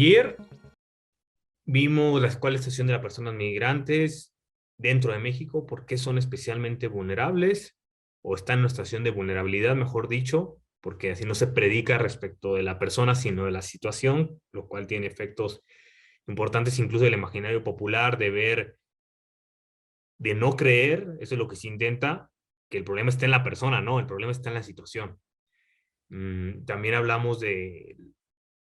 Ayer vimos la cuál es la situación de las personas migrantes dentro de México, por qué son especialmente vulnerables o están en una situación de vulnerabilidad, mejor dicho, porque así no se predica respecto de la persona, sino de la situación, lo cual tiene efectos importantes incluso del imaginario popular, de ver, de no creer, eso es lo que se intenta, que el problema está en la persona, no, el problema está en la situación. También hablamos de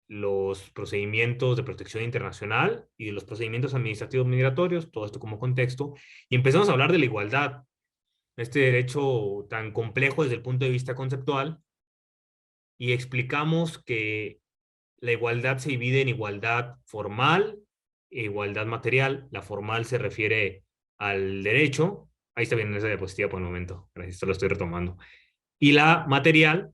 los procedimientos de protección internacional y de los procedimientos administrativos migratorios, todo esto como contexto, y empezamos a hablar de la igualdad, este derecho tan complejo desde el punto de vista conceptual, y explicamos que la igualdad se divide en igualdad formal e igualdad material. La formal se refiere al derecho, ahí está bien esa diapositiva por el momento, gracias, esto lo estoy retomando, y la material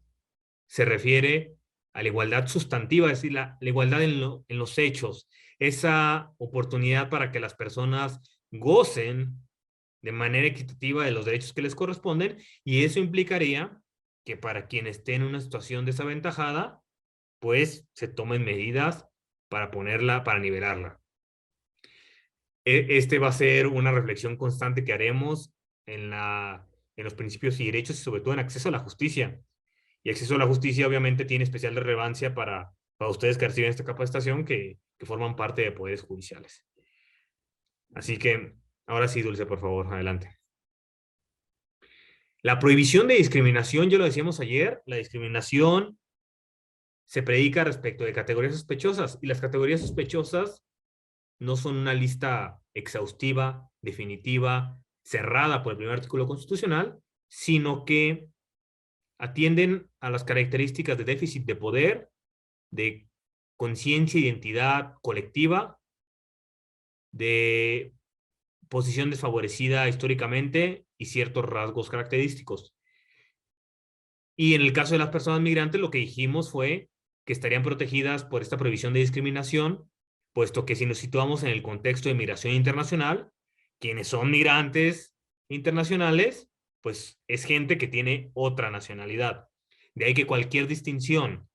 se refiere a la igualdad sustantiva, es decir, la igualdad en los hechos, esa oportunidad para que las personas gocen de manera equitativa de los derechos que les corresponden, y eso implicaría que para quien esté en una situación desaventajada, pues se tomen medidas para ponerla, para nivelarla. Este va a ser una reflexión constante que haremos en los principios y derechos y sobre todo en acceso a la justicia. Y acceso a la justicia obviamente tiene especial relevancia para ustedes que reciben esta capacitación que forman parte de poderes judiciales. Así que ahora sí, Dulce, por favor, adelante. La prohibición de discriminación, ya lo decíamos ayer, la discriminación se predica respecto de categorías sospechosas y las categorías sospechosas no son una lista exhaustiva, definitiva, cerrada por el primer artículo constitucional, sino que atienden a las características de déficit de poder, de conciencia e identidad colectiva, de posición desfavorecida históricamente y ciertos rasgos característicos. Y en el caso de las personas migrantes, lo que dijimos fue que estarían protegidas por esta prohibición de discriminación, puesto que si nos situamos en el contexto de migración internacional, quienes son migrantes internacionales, pues es gente que tiene otra nacionalidad. De ahí que cualquier distinción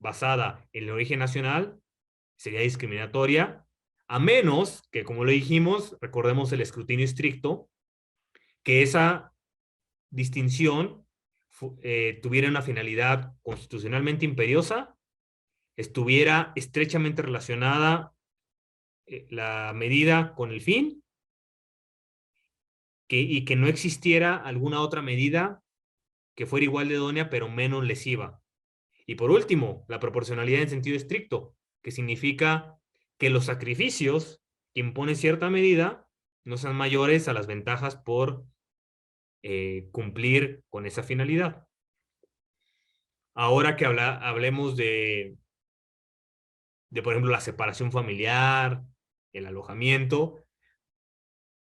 basada en el origen nacional sería discriminatoria, a menos que, como lo dijimos, recordemos el escrutinio estricto, que esa distinción tuviera una finalidad constitucionalmente imperiosa, estuviera estrechamente relacionada la medida con el fin, y que no existiera alguna otra medida que fuera igual de idónea pero menos lesiva. Y por último, la proporcionalidad en sentido estricto, que significa que los sacrificios que impone cierta medida no sean mayores a las ventajas por cumplir con esa finalidad. Ahora que hablemos por ejemplo, la separación familiar, el alojamiento,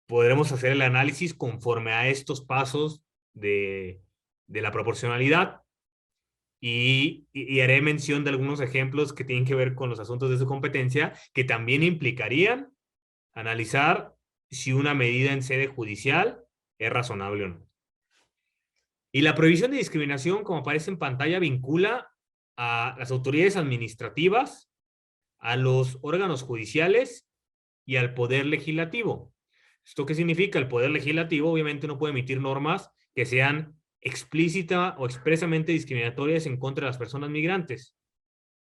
podremos hacer el análisis conforme a estos pasos de la proporcionalidad y haré mención de algunos ejemplos que tienen que ver con los asuntos de su competencia, que también implicarían analizar si una medida en sede judicial es razonable o no. Y la prohibición de discriminación, como aparece en pantalla, vincula a las autoridades administrativas, a los órganos judiciales y al poder legislativo. ¿Esto qué significa? El poder legislativo obviamente no puede emitir normas que sean explícita o expresamente discriminatorias en contra de las personas migrantes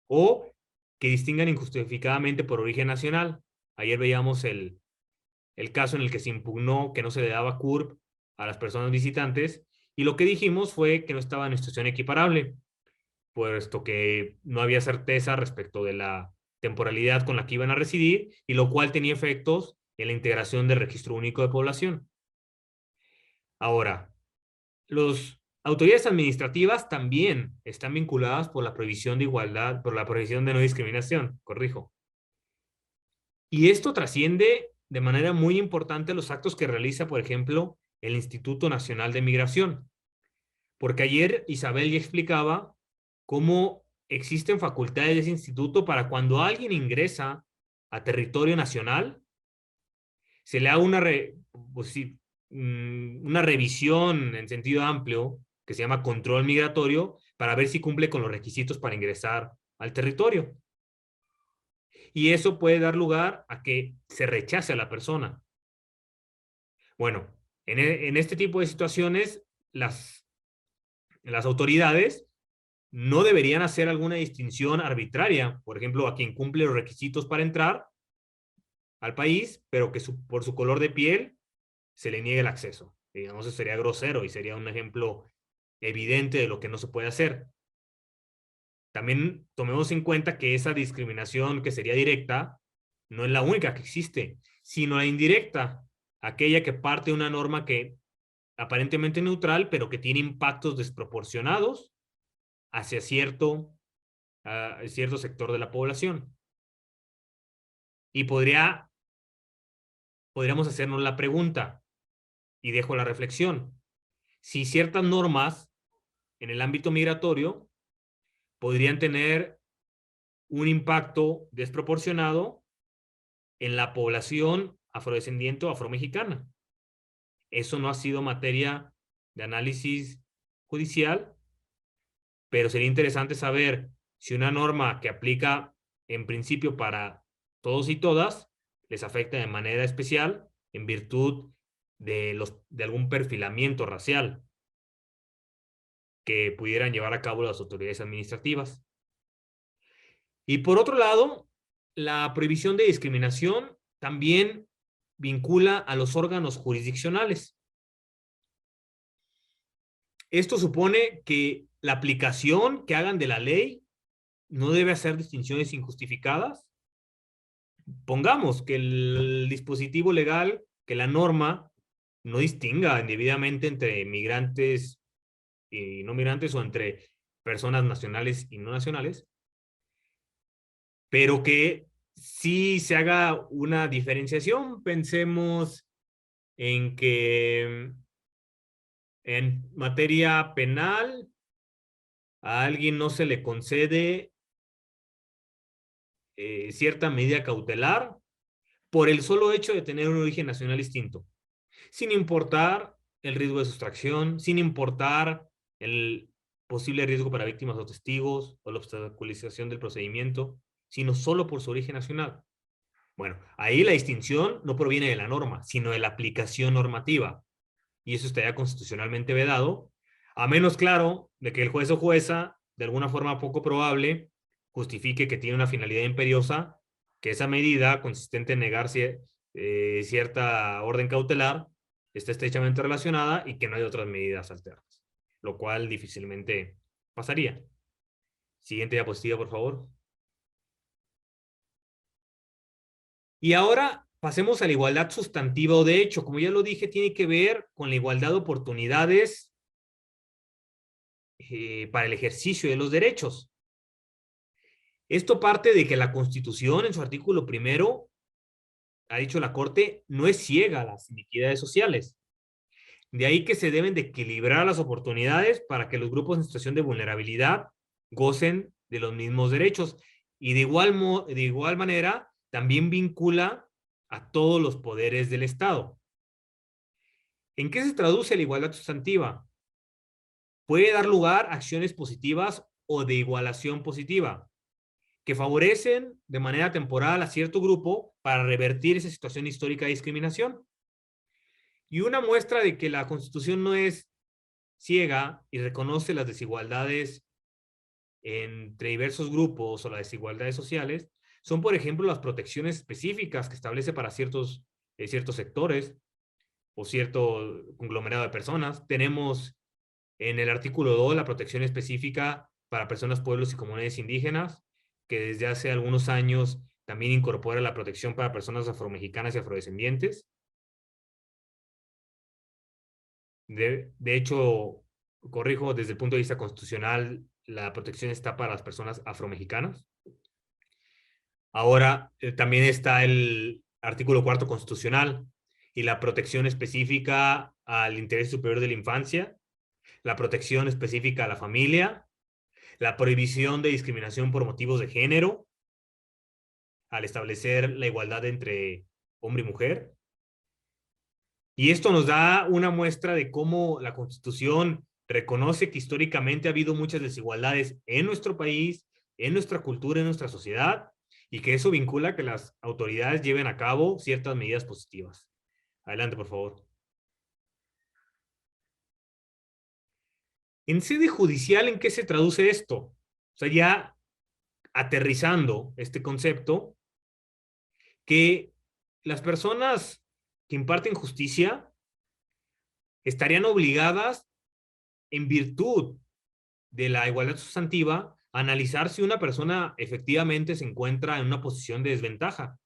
o que distingan injustificadamente por origen nacional. Ayer veíamos el caso en el que se impugnó que no se le daba CURP a las personas visitantes, y lo que dijimos fue que no estaban en situación equiparable, puesto que no había certeza respecto de la temporalidad con la que iban a residir, y lo cual tenía efectos en la integración del registro único de población. Ahora, las autoridades administrativas también están vinculadas por la prohibición de igualdad, por la prohibición de no discriminación, corrijo. Y esto trasciende de manera muy importante los actos que realiza, por ejemplo, el Instituto Nacional de Migración. Porque ayer Isabel ya explicaba cómo existen facultades de ese instituto para cuando alguien ingresa a territorio nacional, se le haga pues sí, una revisión en sentido amplio que se llama control migratorio para ver si cumple con los requisitos para ingresar al territorio. Y eso puede dar lugar a que se rechace a la persona. Bueno, en este tipo de situaciones, las autoridades no deberían hacer alguna distinción arbitraria, por ejemplo, a quien cumple los requisitos para entrar al país, pero que por su color de piel se le niegue el acceso. Digamos, eso sería grosero y sería un ejemplo evidente de lo que no se puede hacer. También tomemos en cuenta que esa discriminación que sería directa no es la única que existe, sino la indirecta, aquella que parte de una norma que aparentemente neutral, pero que tiene impactos desproporcionados hacia cierto sector de la población. Y podríamos hacernos la pregunta, y dejo la reflexión, si ciertas normas en el ámbito migratorio podrían tener un impacto desproporcionado en la población afrodescendiente o afromexicana. Eso no ha sido materia de análisis judicial, pero sería interesante saber si una norma que aplica en principio para todos y todas les afecta de manera especial en virtud de algún perfilamiento racial que pudieran llevar a cabo las autoridades administrativas. Y por otro lado, la prohibición de discriminación también vincula a los órganos jurisdiccionales. Esto supone que la aplicación que hagan de la ley no debe hacer distinciones injustificadas. Pongamos que el dispositivo legal, que la norma, no distinga indebidamente entre migrantes y no migrantes o entre personas nacionales y no nacionales, pero que sí se haga una diferenciación. Pensemos en que en materia penal a alguien no se le concede cierta medida cautelar por el solo hecho de tener un origen nacional distinto, sin importar el riesgo de sustracción, sin importar el posible riesgo para víctimas o testigos o la obstaculización del procedimiento, sino solo por su origen nacional. Bueno, ahí la distinción no proviene de la norma, sino de la aplicación normativa. Y eso estaría constitucionalmente vedado, a menos claro de que el juez o jueza, de alguna forma poco probable, justifique que tiene una finalidad imperiosa, que esa medida consistente en negar cierta orden cautelar está estrechamente relacionada y que no hay otras medidas alternas, lo cual difícilmente pasaría. Siguiente diapositiva, por favor. Y ahora pasemos a la igualdad sustantiva o de hecho. Como ya lo dije, tiene que ver con la igualdad de oportunidades para el ejercicio de los derechos. Esto parte de que la Constitución, en su artículo primero, ha dicho la Corte, no es ciega a las inequidades sociales. De ahí que se deben de equilibrar las oportunidades para que los grupos en situación de vulnerabilidad gocen de los mismos derechos. Y de igual manera, también vincula a todos los poderes del Estado. ¿En qué se traduce la igualdad sustantiva? Puede dar lugar a acciones positivas o de igualación positiva, que favorecen de manera temporal a cierto grupo para revertir esa situación histórica de discriminación. Y una muestra de que la Constitución no es ciega y reconoce las desigualdades entre diversos grupos o las desigualdades sociales son, por ejemplo, las protecciones específicas que establece para ciertos sectores o cierto conglomerado de personas. Tenemos en el artículo 2 la protección específica para personas, pueblos y comunidades indígenas, que desde hace algunos años también incorpora la protección para personas afromexicanas y afrodescendientes. De hecho, corrijo, desde el punto de vista constitucional, la protección está para las personas afromexicanas. Ahora también está el artículo 4 constitucional y la protección específica al interés superior de la infancia, la protección específica a la familia, la prohibición de discriminación por motivos de género, al establecer la igualdad entre hombre y mujer. Y esto nos da una muestra de cómo la Constitución reconoce que históricamente ha habido muchas desigualdades en nuestro país, en nuestra cultura, en nuestra sociedad, y que eso vincula que las autoridades lleven a cabo ciertas medidas positivas. Adelante, por favor. En sede judicial, ¿en qué se traduce esto? O sea, ya aterrizando este concepto, que las personas que imparten justicia estarían obligadas, en virtud de la igualdad sustantiva, a analizar si una persona efectivamente se encuentra en una posición de desventaja.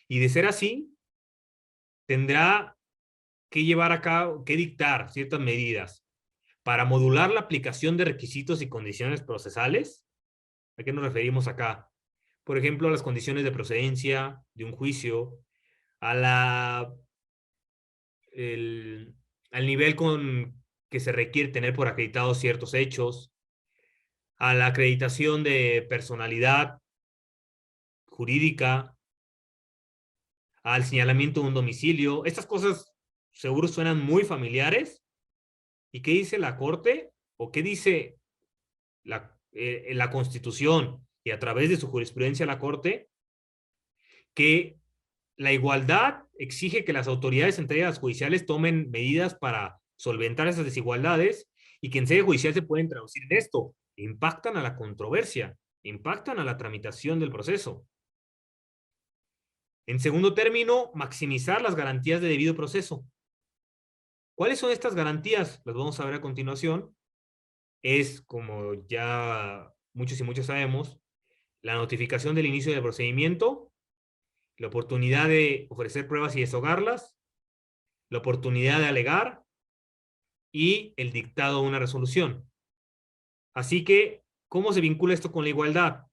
Y de ser así, tendrá que llevar a cabo, que dictar ciertas medidas para modular la aplicación de requisitos y condiciones procesales. ¿A qué nos referimos acá? Por ejemplo, a las condiciones de procedencia de un juicio, a la, el, al nivel con que se requiere tener por acreditados ciertos hechos, a la acreditación de personalidad jurídica, al señalamiento de un domicilio. Estas cosas seguro suenan muy familiares. ¿Y qué dice la Corte? ¿O qué dice la Constitución y a través de su jurisprudencia la Corte? Que la igualdad exige que las autoridades centrales judiciales tomen medidas para solventar esas desigualdades y que en sede judicial se pueden traducir en esto. Impactan a la controversia, impactan a la tramitación del proceso. En segundo término, maximizar las garantías de debido proceso. ¿Cuáles son estas garantías? Las vamos a ver a continuación. Es, como ya muchos y muchas sabemos, la notificación del inicio del procedimiento, la oportunidad de ofrecer pruebas y deshogarlas, la oportunidad de alegar y el dictado de una resolución. Así que, ¿cómo se vincula esto con la igualdad?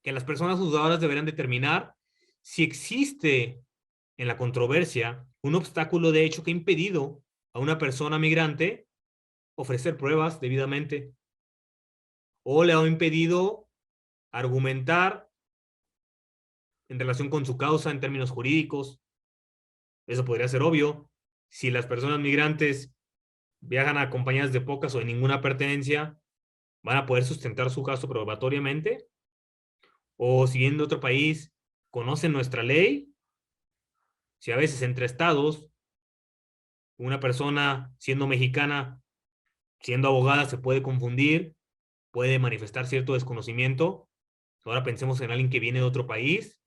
Que las personas juzgadoras deberán determinar si existe en la controversia un obstáculo de hecho que ha impedido a una persona migrante ofrecer pruebas debidamente o le ha impedido argumentar en relación con su causa en términos jurídicos. Eso podría ser obvio. Si las personas migrantes viajan acompañadas de pocas o de ninguna pertenencia, van a poder sustentar su caso probatoriamente. O si vienen de otro país, conocen nuestra ley. Si a veces entre estados, una persona siendo mexicana, siendo abogada, se puede confundir, puede manifestar cierto desconocimiento. Ahora pensemos en alguien que viene de otro país,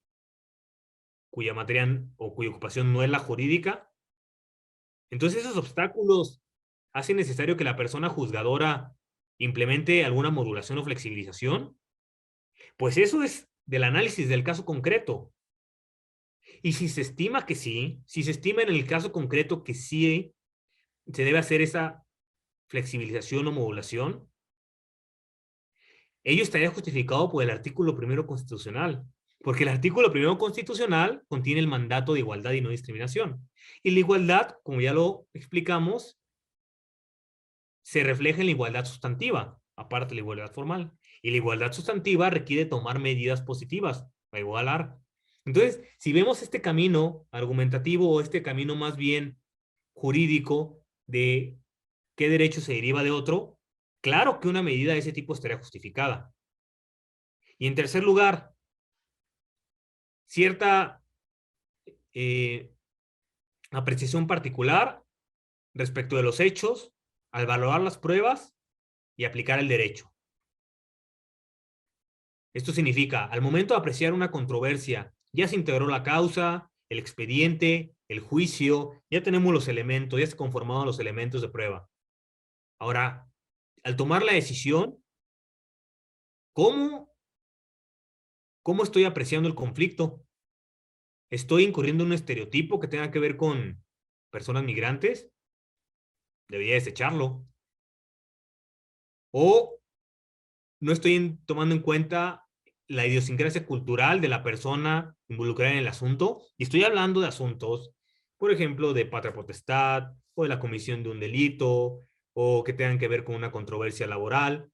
cuya materia o cuya ocupación no es la jurídica. Entonces esos obstáculos hacen necesario que la persona juzgadora implemente alguna modulación o flexibilización. Pues eso es del análisis del caso concreto. Y si se estima que sí, si se estima en el caso concreto que sí se debe hacer esa flexibilización o modulación, ello estaría justificado por el artículo primero constitucional, porque el artículo primero constitucional contiene el mandato de igualdad y no discriminación. Y la igualdad, como ya lo explicamos, se refleja en la igualdad sustantiva, aparte de la igualdad formal. Y la igualdad sustantiva requiere tomar medidas positivas para igualar. Entonces, si vemos este camino argumentativo o este camino más bien jurídico de qué derecho se deriva de otro, claro que una medida de ese tipo estaría justificada. Y en tercer lugar, cierta apreciación particular respecto de los hechos al valorar las pruebas y aplicar el derecho. Esto significa, al momento de apreciar una controversia, ya se integró la causa, el expediente, el juicio, ya tenemos los elementos, ya se conformaron los elementos de prueba. Ahora, al tomar la decisión, ¿cómo estoy apreciando el conflicto? ¿Estoy incurriendo en un estereotipo que tenga que ver con personas migrantes? Debería desecharlo. ¿O no estoy tomando en cuenta la idiosincrasia cultural de la persona involucrada en el asunto? Y estoy hablando de asuntos, por ejemplo, de patria potestad, o de la comisión de un delito, o que tengan que ver con una controversia laboral.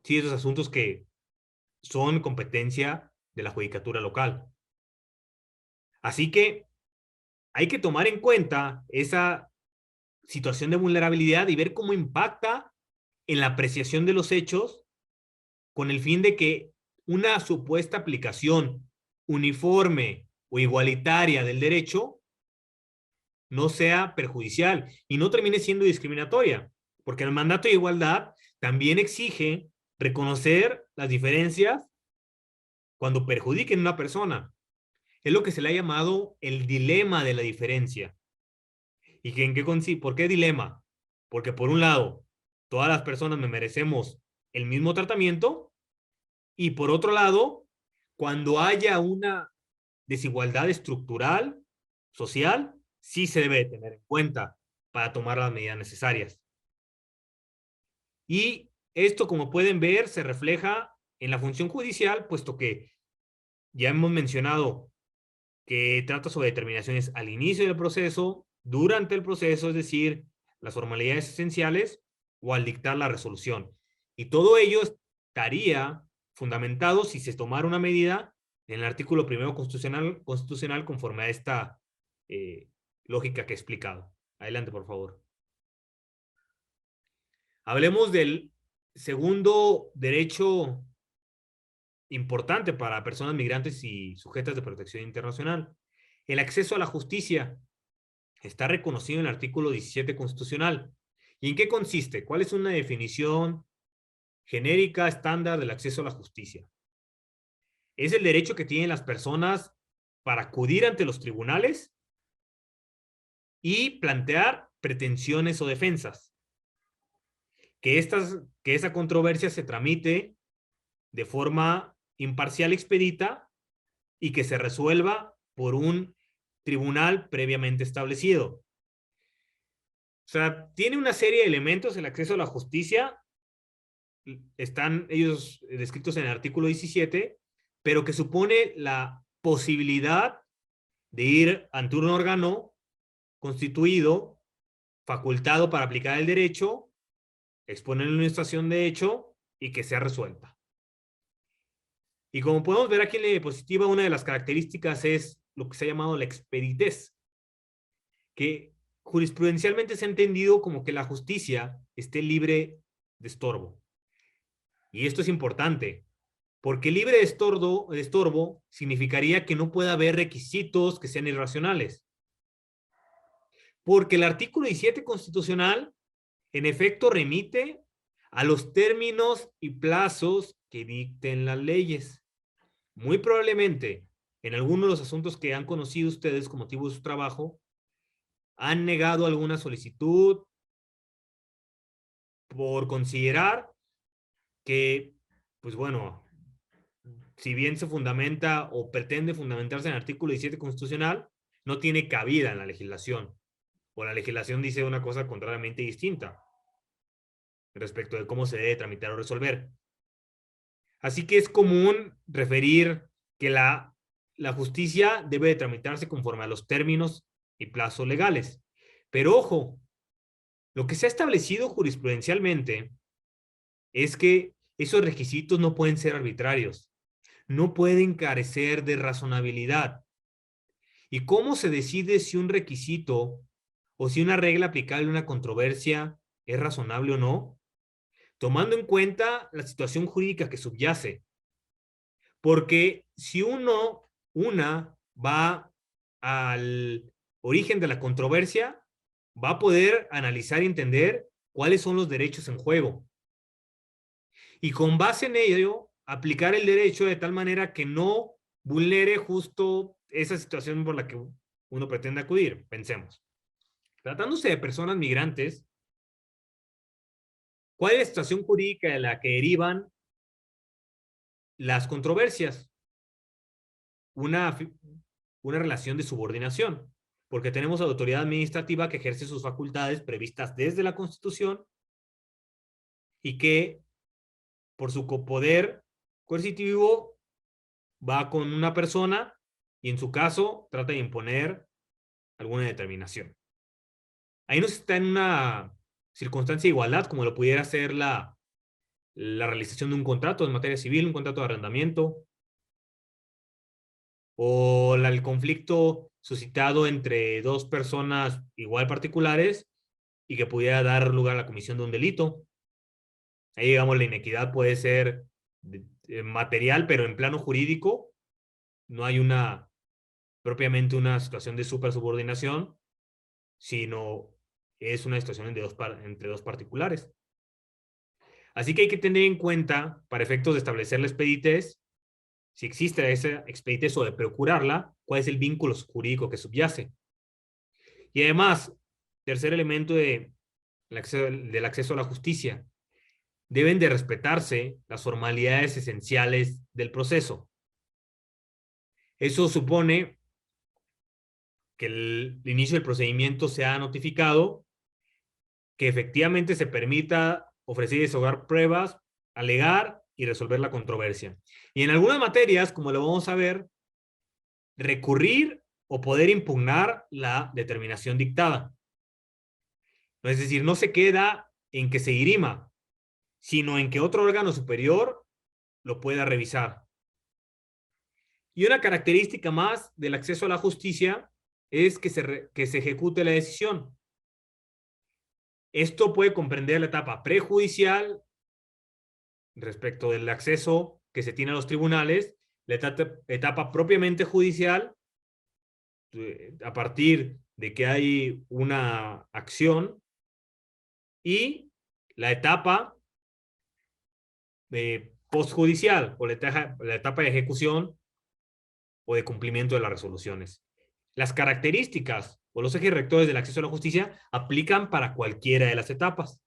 Sí, esos asuntos que son competencia de la judicatura local. Así que hay que tomar en cuenta esa situación de vulnerabilidad y ver cómo impacta en la apreciación de los hechos con el fin de que una supuesta aplicación uniforme o igualitaria del derecho no sea perjudicial y no termine siendo discriminatoria, porque el mandato de igualdad también exige reconocer las diferencias cuando perjudiquen a una persona. Es lo que se le ha llamado el dilema de la diferencia. ¿Y en qué consiste? ¿Por qué dilema? Porque por un lado, todas las personas me merecemos el mismo tratamiento y por otro lado, cuando haya una desigualdad estructural, social, sí se debe tener en cuenta para tomar las medidas necesarias. Y esto, como pueden ver, se refleja en la función judicial, puesto que ya hemos mencionado que trata sobre determinaciones al inicio del proceso, durante el proceso, es decir, las formalidades esenciales, o al dictar la resolución. Y todo ello estaría fundamentado si se tomara una medida en el artículo primero constitucional conforme a esta lógica que he explicado. Adelante, por favor. Hablemos del segundo derecho importante para personas migrantes y sujetas de protección internacional. El acceso a la justicia está reconocido en el artículo 17 constitucional. ¿Y en qué consiste? ¿Cuál es una definición genérica estándar del acceso a la justicia? Es el derecho que tienen las personas para acudir ante los tribunales y plantear pretensiones o defensas. Que esa controversia se tramite de forma imparcial y expedita y que se resuelva por un tribunal previamente establecido. O sea, tiene una serie de elementos el acceso a la justicia, están ellos descritos en el artículo 17, pero que supone la posibilidad de ir ante un órgano constituido, facultado para aplicar el derecho, exponer una situación de hecho y que sea resuelta. Y como podemos ver aquí en la diapositiva, una de las características es lo que se ha llamado la expeditez, que jurisprudencialmente se ha entendido como que la justicia esté libre de estorbo. Y esto es importante, porque libre de estorbo significaría que no pueda haber requisitos que sean irracionales. Porque el artículo 17 constitucional, en efecto, remite a los términos y plazos que dicten las leyes. Muy probablemente, en algunos de los asuntos que han conocido ustedes con motivo de su trabajo, han negado alguna solicitud por considerar que, pues bueno, si bien se fundamenta o pretende fundamentarse en el artículo 17 constitucional, no tiene cabida en la legislación. O la legislación dice una cosa contrariamente distinta respecto de cómo se debe tramitar o resolver. Así que es común referir que la justicia debe de tramitarse conforme a los términos y plazos legales. Pero ojo, lo que se ha establecido jurisprudencialmente es que esos requisitos no pueden ser arbitrarios, no pueden carecer de razonabilidad. ¿Y cómo se decide si un requisito o si una regla aplicable a una controversia es razonable o no? Tomando en cuenta la situación jurídica que subyace. Porque si una va al origen de la controversia, va a poder analizar y entender cuáles son los derechos en juego. Y con base en ello, aplicar el derecho de tal manera que no vulnere justo esa situación por la que uno pretende acudir. Pensemos. Tratándose de personas migrantes, ¿cuál es la situación jurídica de la que derivan las controversias? Una relación de subordinación, porque tenemos autoridad administrativa que ejerce sus facultades previstas desde la Constitución y que por su poder coercitivo va con una persona y en su caso trata de imponer alguna determinación. Ahí no está en una circunstancia de igualdad como lo pudiera ser la realización de un contrato en materia civil, un contrato de arrendamiento, o el conflicto suscitado entre dos personas igual particulares y que pudiera dar lugar a la comisión de un delito. Ahí, digamos, la inequidad puede ser material, pero en plano jurídico no hay propiamente una situación de supersubordinación, sino es una situación entre dos particulares. Así que hay que tener en cuenta, para efectos de establecer la expeditez, si existe esa expeditez o de procurarla, cuál es el vínculo jurídico que subyace. Y además, tercer elemento del acceso a la justicia, deben de respetarse las formalidades esenciales del proceso. Eso supone que el inicio del procedimiento sea notificado, que efectivamente se permita ofrecer y desahogar pruebas, alegar y resolver la controversia. Y en algunas materias, como lo vamos a ver, recurrir o poder impugnar la determinación dictada. Es decir, no se queda en que se dirima, sino en que otro órgano superior lo pueda revisar. Y una característica más del acceso a la justicia es que se ejecute la decisión. Esto puede comprender la etapa prejudicial respecto del acceso que se tiene a los tribunales, la etapa propiamente judicial, a partir de que hay una acción, y la etapa postjudicial o la etapa de ejecución o de cumplimiento de las resoluciones. Las características o los ejes rectores del acceso a la justicia aplican para cualquiera de las etapas.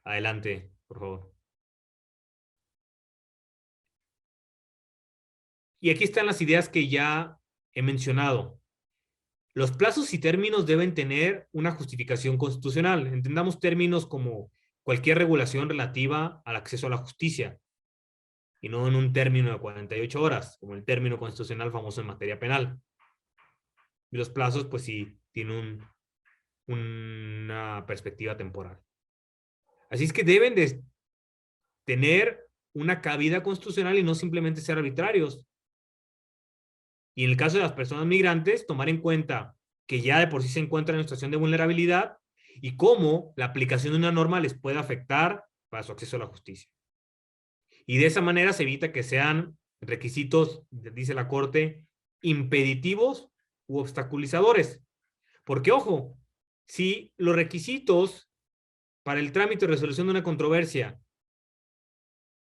Adelante, por favor. Y aquí están las ideas que ya he mencionado. Los plazos y términos deben tener una justificación constitucional. Entendamos términos como cualquier regulación relativa al acceso a la justicia, y no en un término de 48 horas, como el término constitucional famoso en materia penal. Y los plazos, pues sí, tienen una perspectiva temporal. Así es que deben de tener una cabida constitucional y no simplemente ser arbitrarios. Y en el caso de las personas migrantes, tomar en cuenta que ya de por sí se encuentran en situación de vulnerabilidad y cómo la aplicación de una norma les puede afectar para su acceso a la justicia. Y de esa manera se evita que sean requisitos, dice la Corte, impeditivos u obstaculizadores. Porque, ojo, si los requisitos para el trámite de resolución de una controversia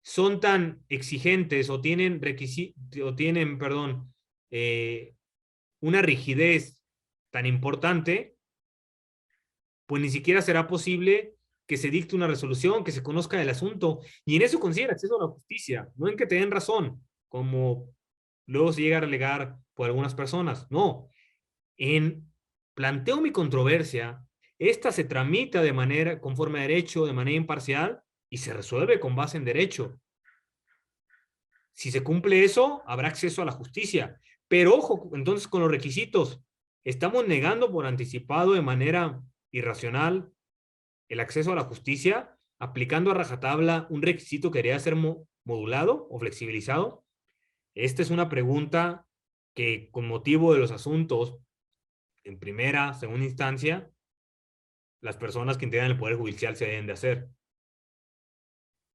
son tan exigentes o tienen una rigidez tan importante, pues ni siquiera será posible que se dicte una resolución, que se conozca el asunto. Y en eso considera acceso a la justicia, no en que te den razón, como luego se llega a alegar por algunas personas. No, en planteo mi controversia, esta se tramita de manera conforme a derecho, de manera imparcial, y se resuelve con base en derecho. Si se cumple eso, habrá acceso a la justicia. Pero ojo, entonces con los requisitos, estamos negando por anticipado de manera irracional el acceso a la justicia, aplicando a rajatabla un requisito que debería ser modulado o flexibilizado. Esta es una pregunta que, con motivo de los asuntos en primera, segunda instancia, las personas que integran el Poder Judicial se deben de hacer.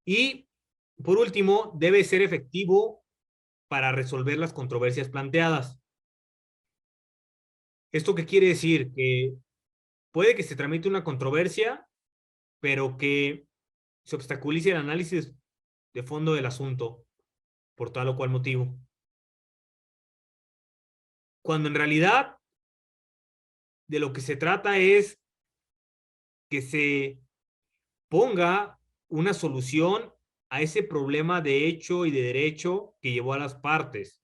Y, por último, debe ser efectivo para resolver las controversias planteadas. ¿Esto qué quiere decir? Que puede que se tramite una controversia, pero que se obstaculice el análisis de fondo del asunto por tal o cual motivo. Cuando en realidad de lo que se trata es que se ponga una solución a ese problema de hecho y de derecho que llevó a las partes.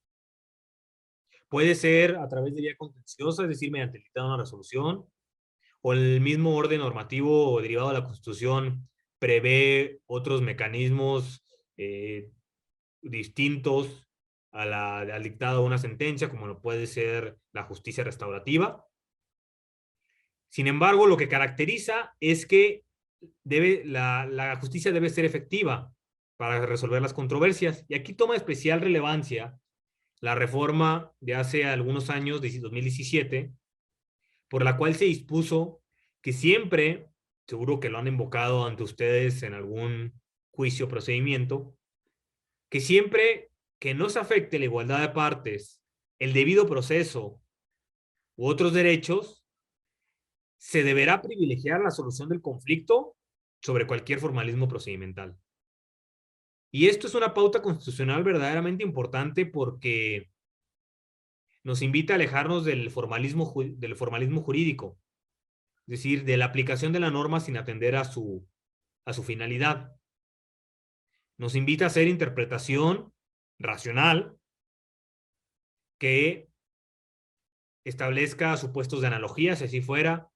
Puede ser a través de vía contenciosa, es decir, mediante el dictado de una resolución, o el mismo orden normativo derivado de la Constitución prevé otros mecanismos distintos al dictado de una sentencia, como lo puede ser la justicia restaurativa. Sin embargo, lo que caracteriza es que la justicia debe ser efectiva para resolver las controversias. Y aquí toma especial relevancia la reforma de hace algunos años, de 2017, por la cual se dispuso que siempre, seguro que lo han invocado ante ustedes en algún juicio o procedimiento, que siempre que no se afecte la igualdad de partes, el debido proceso u otros derechos, se deberá privilegiar la solución del conflicto sobre cualquier formalismo procedimental. Y esto es una pauta constitucional verdaderamente importante porque nos invita a alejarnos del formalismo jurídico, es decir, de la aplicación de la norma sin atender a su finalidad. Nos invita a hacer interpretación racional que establezca supuestos de analogía, si así fuera,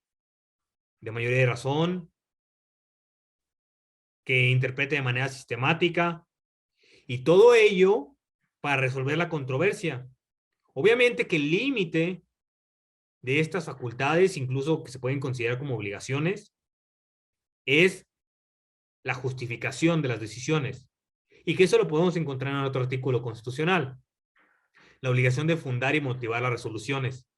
de mayoría de razón, que interprete de manera sistemática, y todo ello para resolver la controversia. Obviamente que el límite de estas facultades, incluso que se pueden considerar como obligaciones, es la justificación de las decisiones. Y que eso lo podemos encontrar en otro artículo constitucional. La obligación de fundar y motivar las resoluciones.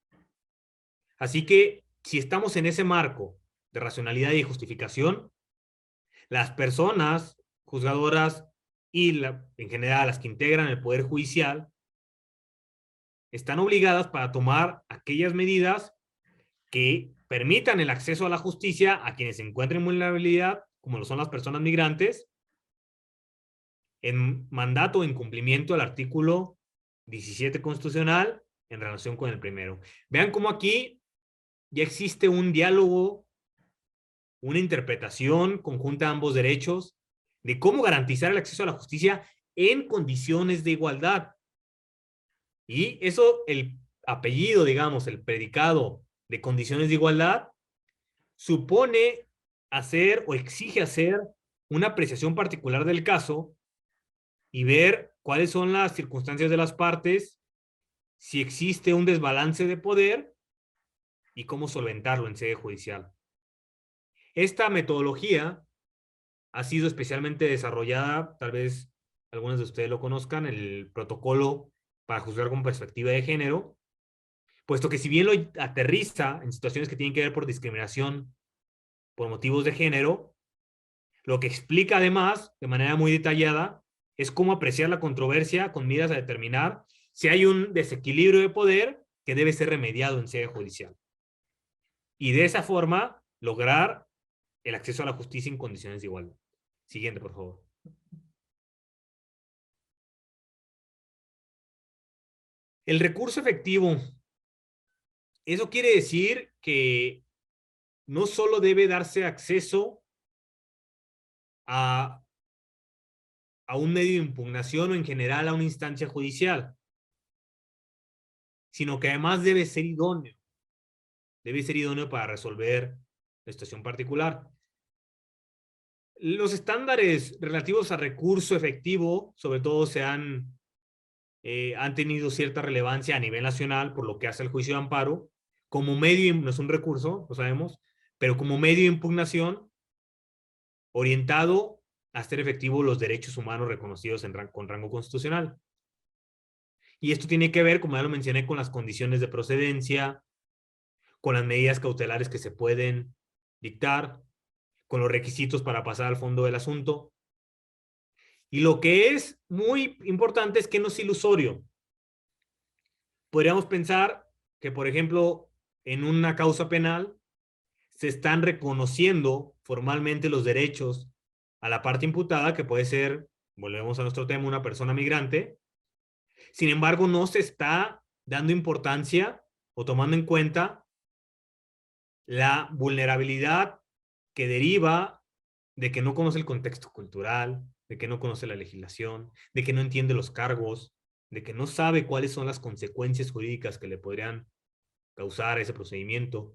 Así que, si estamos en ese marco de racionalidad y justificación, las personas juzgadoras y en general las que integran el Poder Judicial están obligadas para tomar aquellas medidas que permitan el acceso a la justicia a quienes se encuentren en vulnerabilidad, como lo son las personas migrantes, en mandato o en cumplimiento del artículo 17 constitucional en relación con el primero. Vean cómo aquí ya existe un diálogo, una interpretación conjunta de ambos derechos, de cómo garantizar el acceso a la justicia en condiciones de igualdad. Y eso, el apellido, digamos, el predicado de condiciones de igualdad, supone hacer o exige hacer una apreciación particular del caso y ver cuáles son las circunstancias de las partes, si existe un desbalance de poder y cómo solventarlo en sede judicial. Esta metodología ha sido especialmente desarrollada, tal vez algunos de ustedes lo conozcan, el protocolo para juzgar con perspectiva de género, puesto que si bien lo aterriza en situaciones que tienen que ver por discriminación por motivos de género, lo que explica además, de manera muy detallada, es cómo apreciar la controversia con miras a determinar si hay un desequilibrio de poder que debe ser remediado en sede judicial. Y de esa forma, lograr el acceso a la justicia en condiciones de igualdad. Siguiente, por favor. El recurso efectivo. Eso quiere decir que no solo debe darse acceso a un medio de impugnación o en general a una instancia judicial, sino que además debe ser idóneo. Debe ser idóneo para resolver la situación particular. Los estándares relativos a recurso efectivo, sobre todo han tenido cierta relevancia a nivel nacional por lo que hace el juicio de amparo, como medio, no es un recurso, lo sabemos, pero como medio de impugnación orientado a hacer efectivo los derechos humanos reconocidos con rango constitucional. Y esto tiene que ver, como ya lo mencioné, con las condiciones de procedencia, con las medidas cautelares que se pueden dictar, con los requisitos para pasar al fondo del asunto. Y lo que es muy importante es que no es ilusorio. Podríamos pensar que, por ejemplo, en una causa penal se están reconociendo formalmente los derechos a la parte imputada, que puede ser, volvemos a nuestro tema, una persona migrante. Sin embargo, no se está dando importancia o tomando en cuenta la vulnerabilidad que deriva de que no conoce el contexto cultural, de que no conoce la legislación, de que no entiende los cargos, de que no sabe cuáles son las consecuencias jurídicas que le podrían causar ese procedimiento.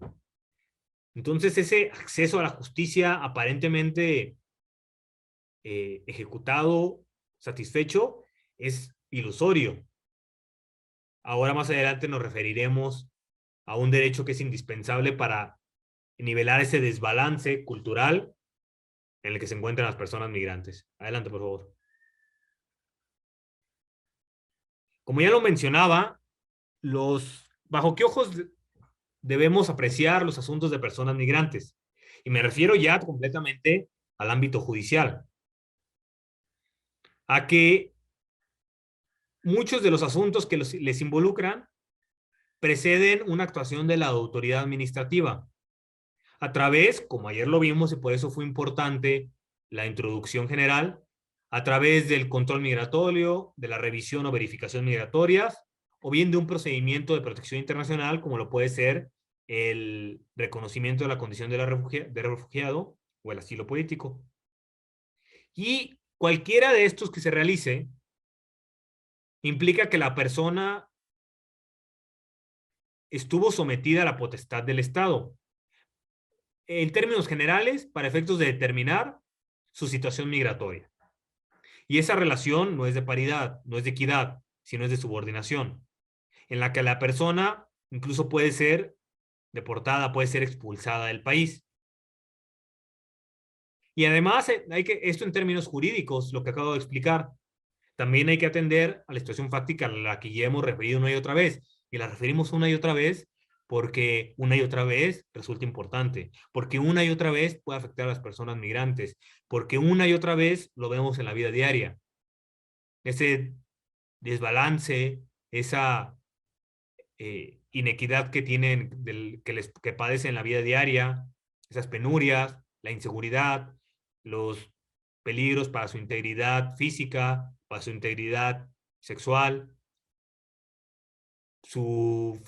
Entonces, ese acceso a la justicia aparentemente ejecutado, satisfecho, es ilusorio. Ahora más adelante nos referiremos a un derecho que es indispensable para nivelar ese desbalance cultural en el que se encuentran las personas migrantes. Adelante, por favor. Como ya lo mencionaba, ¿bajo qué ojos debemos apreciar los asuntos de personas migrantes? Y me refiero ya completamente al ámbito judicial. A que muchos de los asuntos que les involucran preceden una actuación de la autoridad administrativa a través, como ayer lo vimos y por eso fue importante la introducción general, a través del control migratorio, de la revisión o verificación migratorias, o bien de un procedimiento de protección internacional, como lo puede ser el reconocimiento de la condición de refugiado o el asilo político. Y cualquiera de estos que se realice implica que la persona estuvo sometida a la potestad del Estado. En términos generales, para efectos de determinar su situación migratoria. Y esa relación no es de paridad, no es de equidad, sino es de subordinación, en la que la persona incluso puede ser deportada, puede ser expulsada del país. Y además, esto en términos jurídicos, lo que acabo de explicar, también hay que atender a la situación fáctica a la que ya hemos referido una y otra vez. Y la referimos una y otra vez porque una y otra vez resulta importante, porque una y otra vez puede afectar a las personas migrantes, porque una y otra vez lo vemos en la vida diaria. Ese desbalance, esa inequidad que tienen, que padecen en la vida diaria, esas penurias, la inseguridad, los peligros para su integridad física, para su integridad sexual, su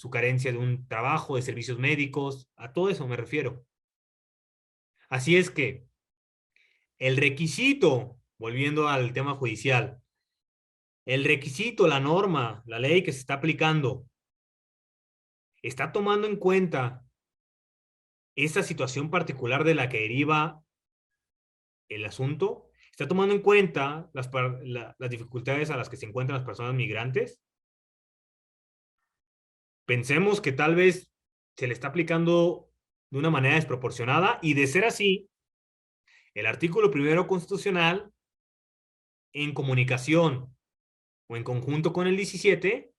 carencia de un trabajo, de servicios médicos, a todo eso me refiero. Así es que el requisito, volviendo al tema judicial, el requisito, la norma, la ley que se está aplicando, está tomando en cuenta esa situación particular de la que deriva el asunto, está tomando en cuenta las dificultades a las que se encuentran las personas migrantes. Pensemos que tal vez se le está aplicando de una manera desproporcionada y de ser así, el artículo primero constitucional, en comunicación o en conjunto con el 17,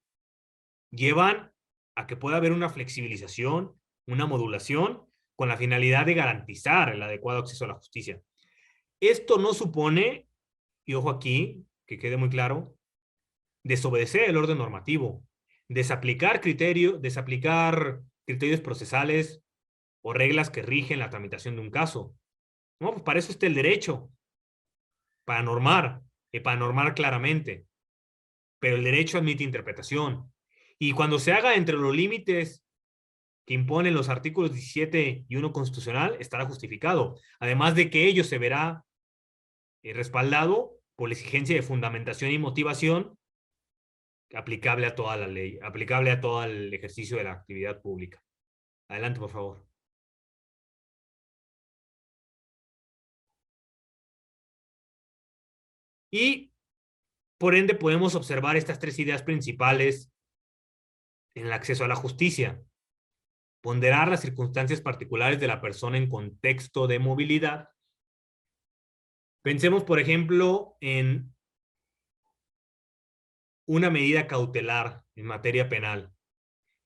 llevan a que pueda haber una flexibilización, una modulación, con la finalidad de garantizar el adecuado acceso a la justicia. Esto no supone, y ojo aquí, que quede muy claro, desobedecer el orden normativo, desaplicar criterios procesales o reglas que rigen la tramitación de un caso. No, pues para eso está el derecho, para normar, y para normar claramente. Pero el derecho admite interpretación. Y cuando se haga entre los límites que imponen los artículos 17 y 1 constitucional, estará justificado. Además de que ello se verá respaldado por la exigencia de fundamentación y motivación aplicable a toda la ley, aplicable a todo el ejercicio de la actividad pública. Adelante, por favor. Y por ende podemos observar estas tres ideas principales en el acceso a la justicia. Ponderar las circunstancias particulares de la persona en contexto de movilidad. Pensemos, por ejemplo, en una medida cautelar en materia penal.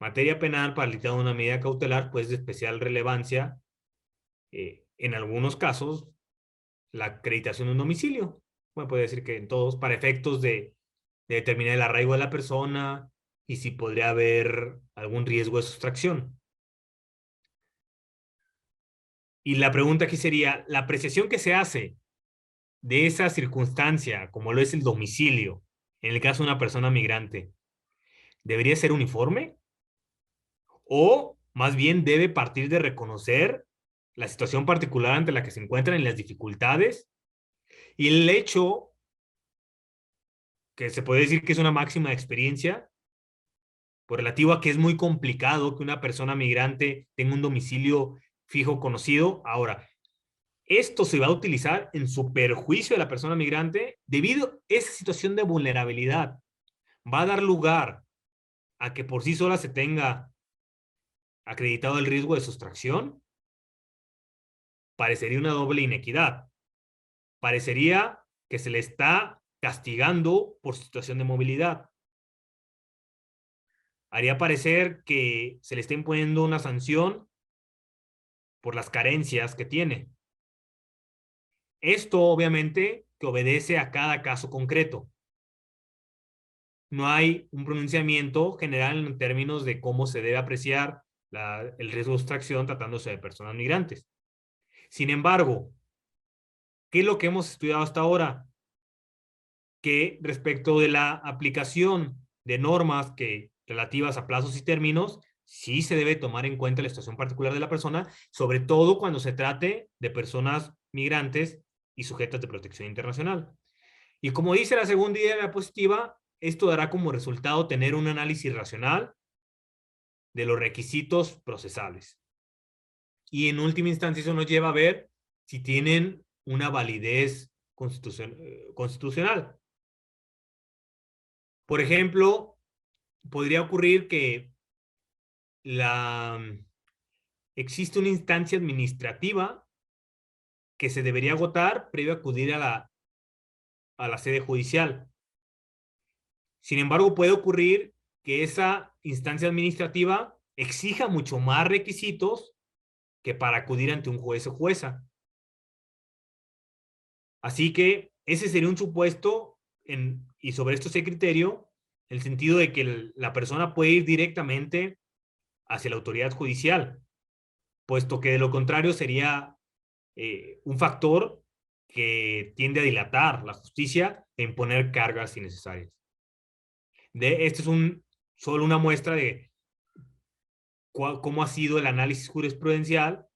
Materia penal, para el dictado de una medida cautelar, pues de especial relevancia, en algunos casos, la acreditación de un domicilio. Bueno, puede decir que en todos, para efectos de determinar el arraigo de la persona y si podría haber algún riesgo de sustracción. Y la pregunta aquí sería, la apreciación que se hace de esa circunstancia, como lo es el domicilio, en el caso de una persona migrante, ¿debería ser uniforme? ¿O más bien debe partir de reconocer la situación particular ante la que se encuentran y las dificultades y el hecho que se puede decir que es una máxima de experiencia por relativo a que es muy complicado que una persona migrante tenga un domicilio fijo conocido? Ahora, esto se va a utilizar en su perjuicio de la persona migrante debido a esa situación de vulnerabilidad. Va a dar lugar a que por sí sola se tenga acreditado el riesgo de sustracción. Parecería una doble inequidad. Parecería que se le está castigando por su situación de movilidad. Haría parecer que se le está imponiendo una sanción por las carencias que tiene. Esto obviamente que obedece a cada caso concreto. no hay un pronunciamiento general en términos de cómo se debe apreciar el riesgo de sustracción tratándose de personas migrantes. Sin embargo, ¿qué es lo que hemos estudiado hasta ahora? Que respecto de la aplicación de normas relativas a plazos y términos, sí se debe tomar en cuenta la situación particular de la persona, sobre todo cuando se trate de personas migrantes y sujetas de protección internacional. Y como dice la segunda idea de la diapositiva, esto dará como resultado tener un análisis racional de los requisitos procesables. Y en última instancia eso nos lleva a ver si tienen una validez constitucional. Por ejemplo, podría ocurrir que existe una instancia administrativa que se debería agotar previo a acudir a la sede judicial. Sin embargo, puede ocurrir que esa instancia administrativa exija mucho más requisitos que para acudir ante un juez o jueza. Así que ese sería un supuesto, y sobre esto ese criterio, el sentido de que la persona puede ir directamente hacia la autoridad judicial, puesto que de lo contrario sería un factor que tiende a dilatar la justicia e imponer cargas innecesarias. Este es solo una muestra de cómo ha sido el análisis jurisprudencial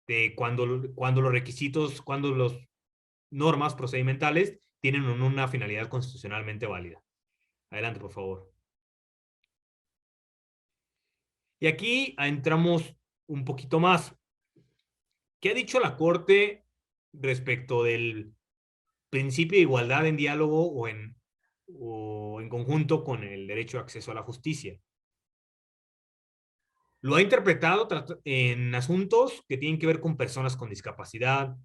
de cuando los requisitos, cuando las normas procedimentales tienen una finalidad constitucionalmente válida. Adelante, por favor. Y aquí entramos un poquito más. ¿Qué ha dicho la Corte respecto del principio de igualdad en diálogo o en conjunto con el derecho de acceso a la justicia? Lo ha interpretado en asuntos que tienen que ver con personas con discapacidad,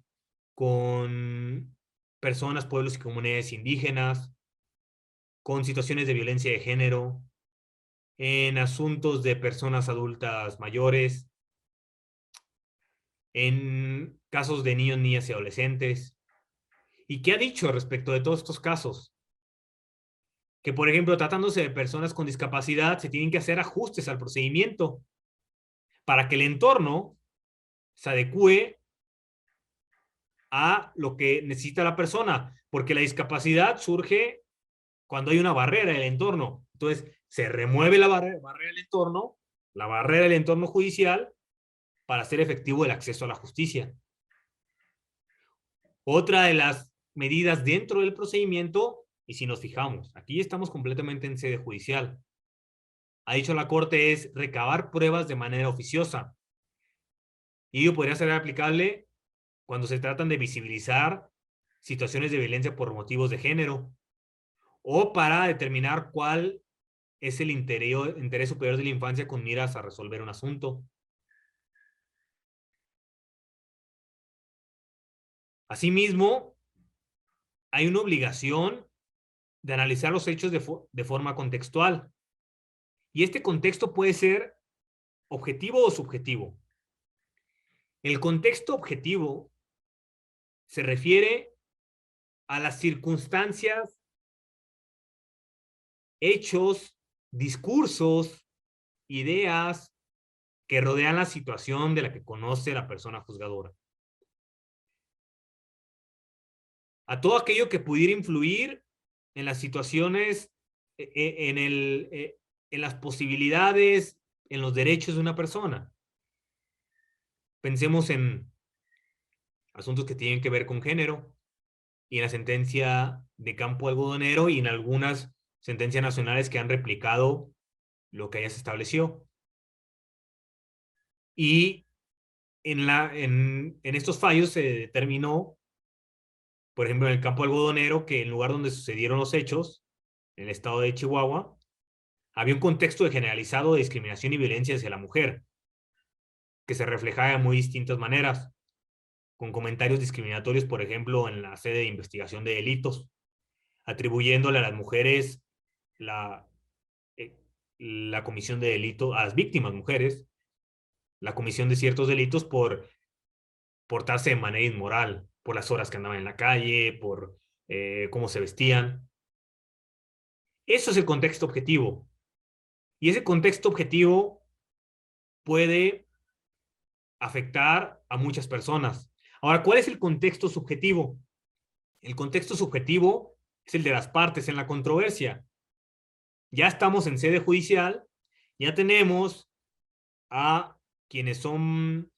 con personas, pueblos y comunidades indígenas, con situaciones de violencia de género, en asuntos de personas adultas mayores, en casos de niños, niñas y adolescentes. ¿Y qué ha dicho respecto de todos estos casos? Que, por ejemplo, tratándose de personas con discapacidad, se tienen que hacer ajustes al procedimiento para que el entorno se adecue a lo que necesita la persona, porque la discapacidad surge cuando hay una barrera en el entorno. Entonces, se remueve la barrera del entorno, la barrera del entorno judicial, para hacer efectivo el acceso a la justicia. Otra de las medidas dentro del procedimiento, y si nos fijamos, aquí estamos completamente en sede judicial, ha dicho la Corte, es recabar pruebas de manera oficiosa. Y ello podría ser aplicable cuando se tratan de visibilizar situaciones de violencia por motivos de género o para determinar cuál es el interés superior de la infancia con miras a resolver un asunto. Asimismo, hay una obligación de analizar los hechos de forma contextual. Y este contexto puede ser objetivo o subjetivo. El contexto objetivo se refiere a las circunstancias, hechos, discursos, ideas que rodean la situación de la que conoce la persona juzgadora. A todo aquello que pudiera influir en las situaciones, en las posibilidades, en los derechos de una persona. Pensemos en asuntos que tienen que ver con género y en la sentencia de Campo Algodonero y en algunas sentencias nacionales que han replicado lo que ya se estableció. Y en estos fallos se determinó, por ejemplo, en el Campo Algodonero, que en el lugar donde sucedieron los hechos, en el estado de Chihuahua, había un contexto de generalizado de discriminación y violencia hacia la mujer, que se reflejaba de muy distintas maneras, con comentarios discriminatorios, por ejemplo, en la sede de investigación de delitos, atribuyéndole a las mujeres la, eh, la comisión de delitos, a las víctimas mujeres, la comisión de ciertos delitos por portarse de manera inmoral, por las horas que andaban en la calle, por cómo se vestían. Eso es el contexto objetivo. Y ese contexto objetivo puede afectar a muchas personas. Ahora, ¿cuál es el contexto subjetivo? El contexto subjetivo es el de las partes en la controversia. Ya estamos en sede judicial, ya tenemos a quienes son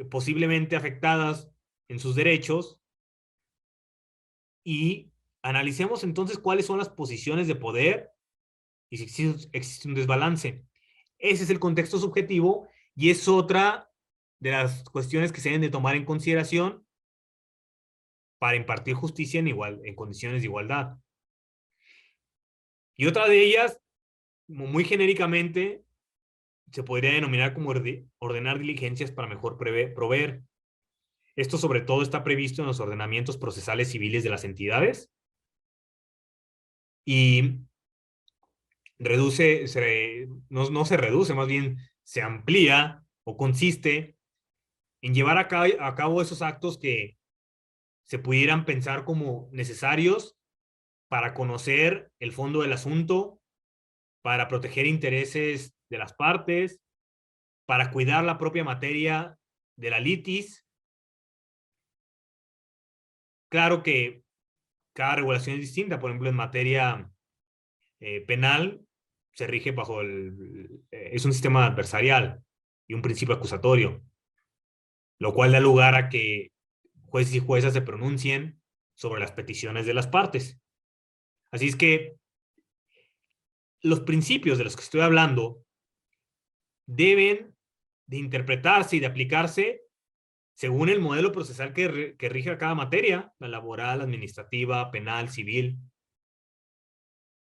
posiblemente afectadas en sus derechos y analicemos entonces cuáles son las posiciones de poder y si existe un desbalance. Ese es el contexto subjetivo y es otra de las cuestiones que se deben de tomar en consideración para impartir justicia en condiciones de igualdad. Y otra de ellas, muy genéricamente, se podría denominar como ordenar diligencias para mejor proveer. Esto sobre todo está previsto en los ordenamientos procesales civiles de las entidades y no se reduce, más bien se amplía o consiste en llevar a cabo esos actos que se pudieran pensar como necesarios para conocer el fondo del asunto, para proteger intereses de las partes, para cuidar la propia materia de la litis. Claro que cada regulación es distinta, por ejemplo, en materia penal se rige bajo es un sistema adversarial y un principio acusatorio, lo cual da lugar a que jueces y juezas se pronuncien sobre las peticiones de las partes. Así es que los principios de los que estoy hablando deben de interpretarse y de aplicarse según el modelo procesal que rige a cada materia, la laboral, administrativa, penal, civil,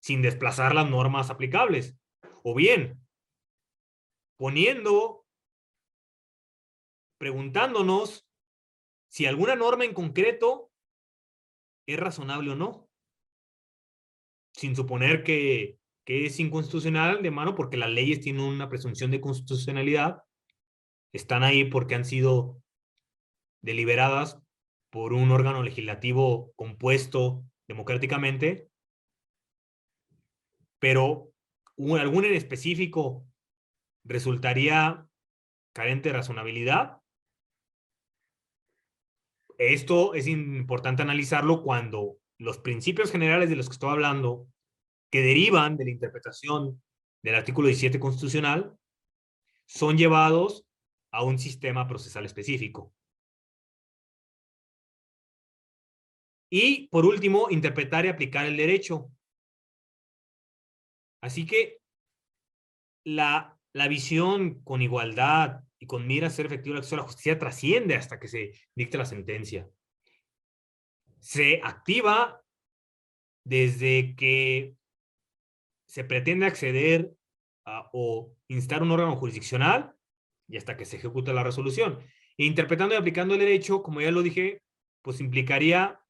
sin desplazar las normas aplicables. O bien, preguntándonos si alguna norma en concreto es razonable o no, sin suponer que es inconstitucional de mano porque las leyes tienen una presunción de constitucionalidad, están ahí porque han sido deliberadas por un órgano legislativo compuesto democráticamente, pero algún en específico resultaría carente de razonabilidad. Esto es importante analizarlo cuando los principios generales de los que estoy hablando, que derivan de la interpretación del artículo 17 constitucional, son llevados a un sistema procesal específico. Y, por último, interpretar y aplicar el derecho. Así que la visión con igualdad y con mira a ser efectivo el acceso a la justicia trasciende hasta que se dicte la sentencia. Se activa desde que se pretende acceder o instar un órgano jurisdiccional y hasta que se ejecute la resolución. E interpretando y aplicando el derecho, como ya lo dije, pues implicaría,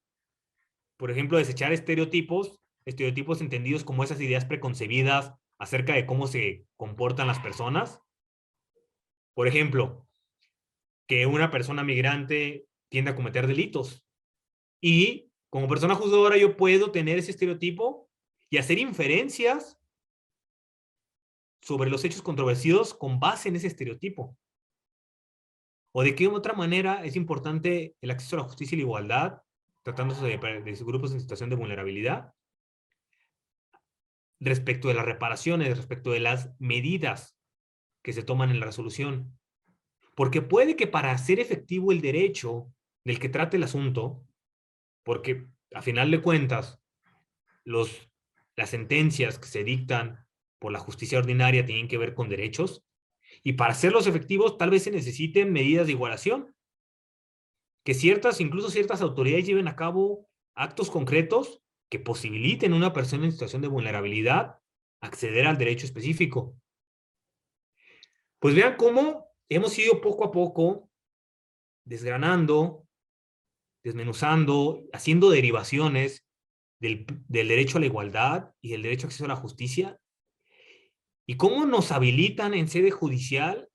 por ejemplo, desechar estereotipos entendidos como esas ideas preconcebidas acerca de cómo se comportan las personas. Por ejemplo, que una persona migrante tiende a cometer delitos. Y como persona juzgadora yo puedo tener ese estereotipo y hacer inferencias sobre los hechos controvertidos con base en ese estereotipo. ¿O de qué otra manera es importante el acceso a la justicia y la igualdad, tratándose de grupos en situación de vulnerabilidad? Respecto de las reparaciones, respecto de las medidas que se toman en la resolución. Porque puede que para hacer efectivo el derecho del que trate el asunto, porque a final de cuentas, las sentencias que se dictan por la justicia ordinaria tienen que ver con derechos, y para hacerlos efectivos tal vez se necesiten medidas de igualación, que incluso ciertas autoridades lleven a cabo actos concretos que posibiliten a una persona en situación de vulnerabilidad acceder al derecho específico. Pues vean cómo hemos ido poco a poco desgranando, desmenuzando, haciendo derivaciones del derecho a la igualdad y del derecho a acceso a la justicia, y cómo nos habilitan en sede judicial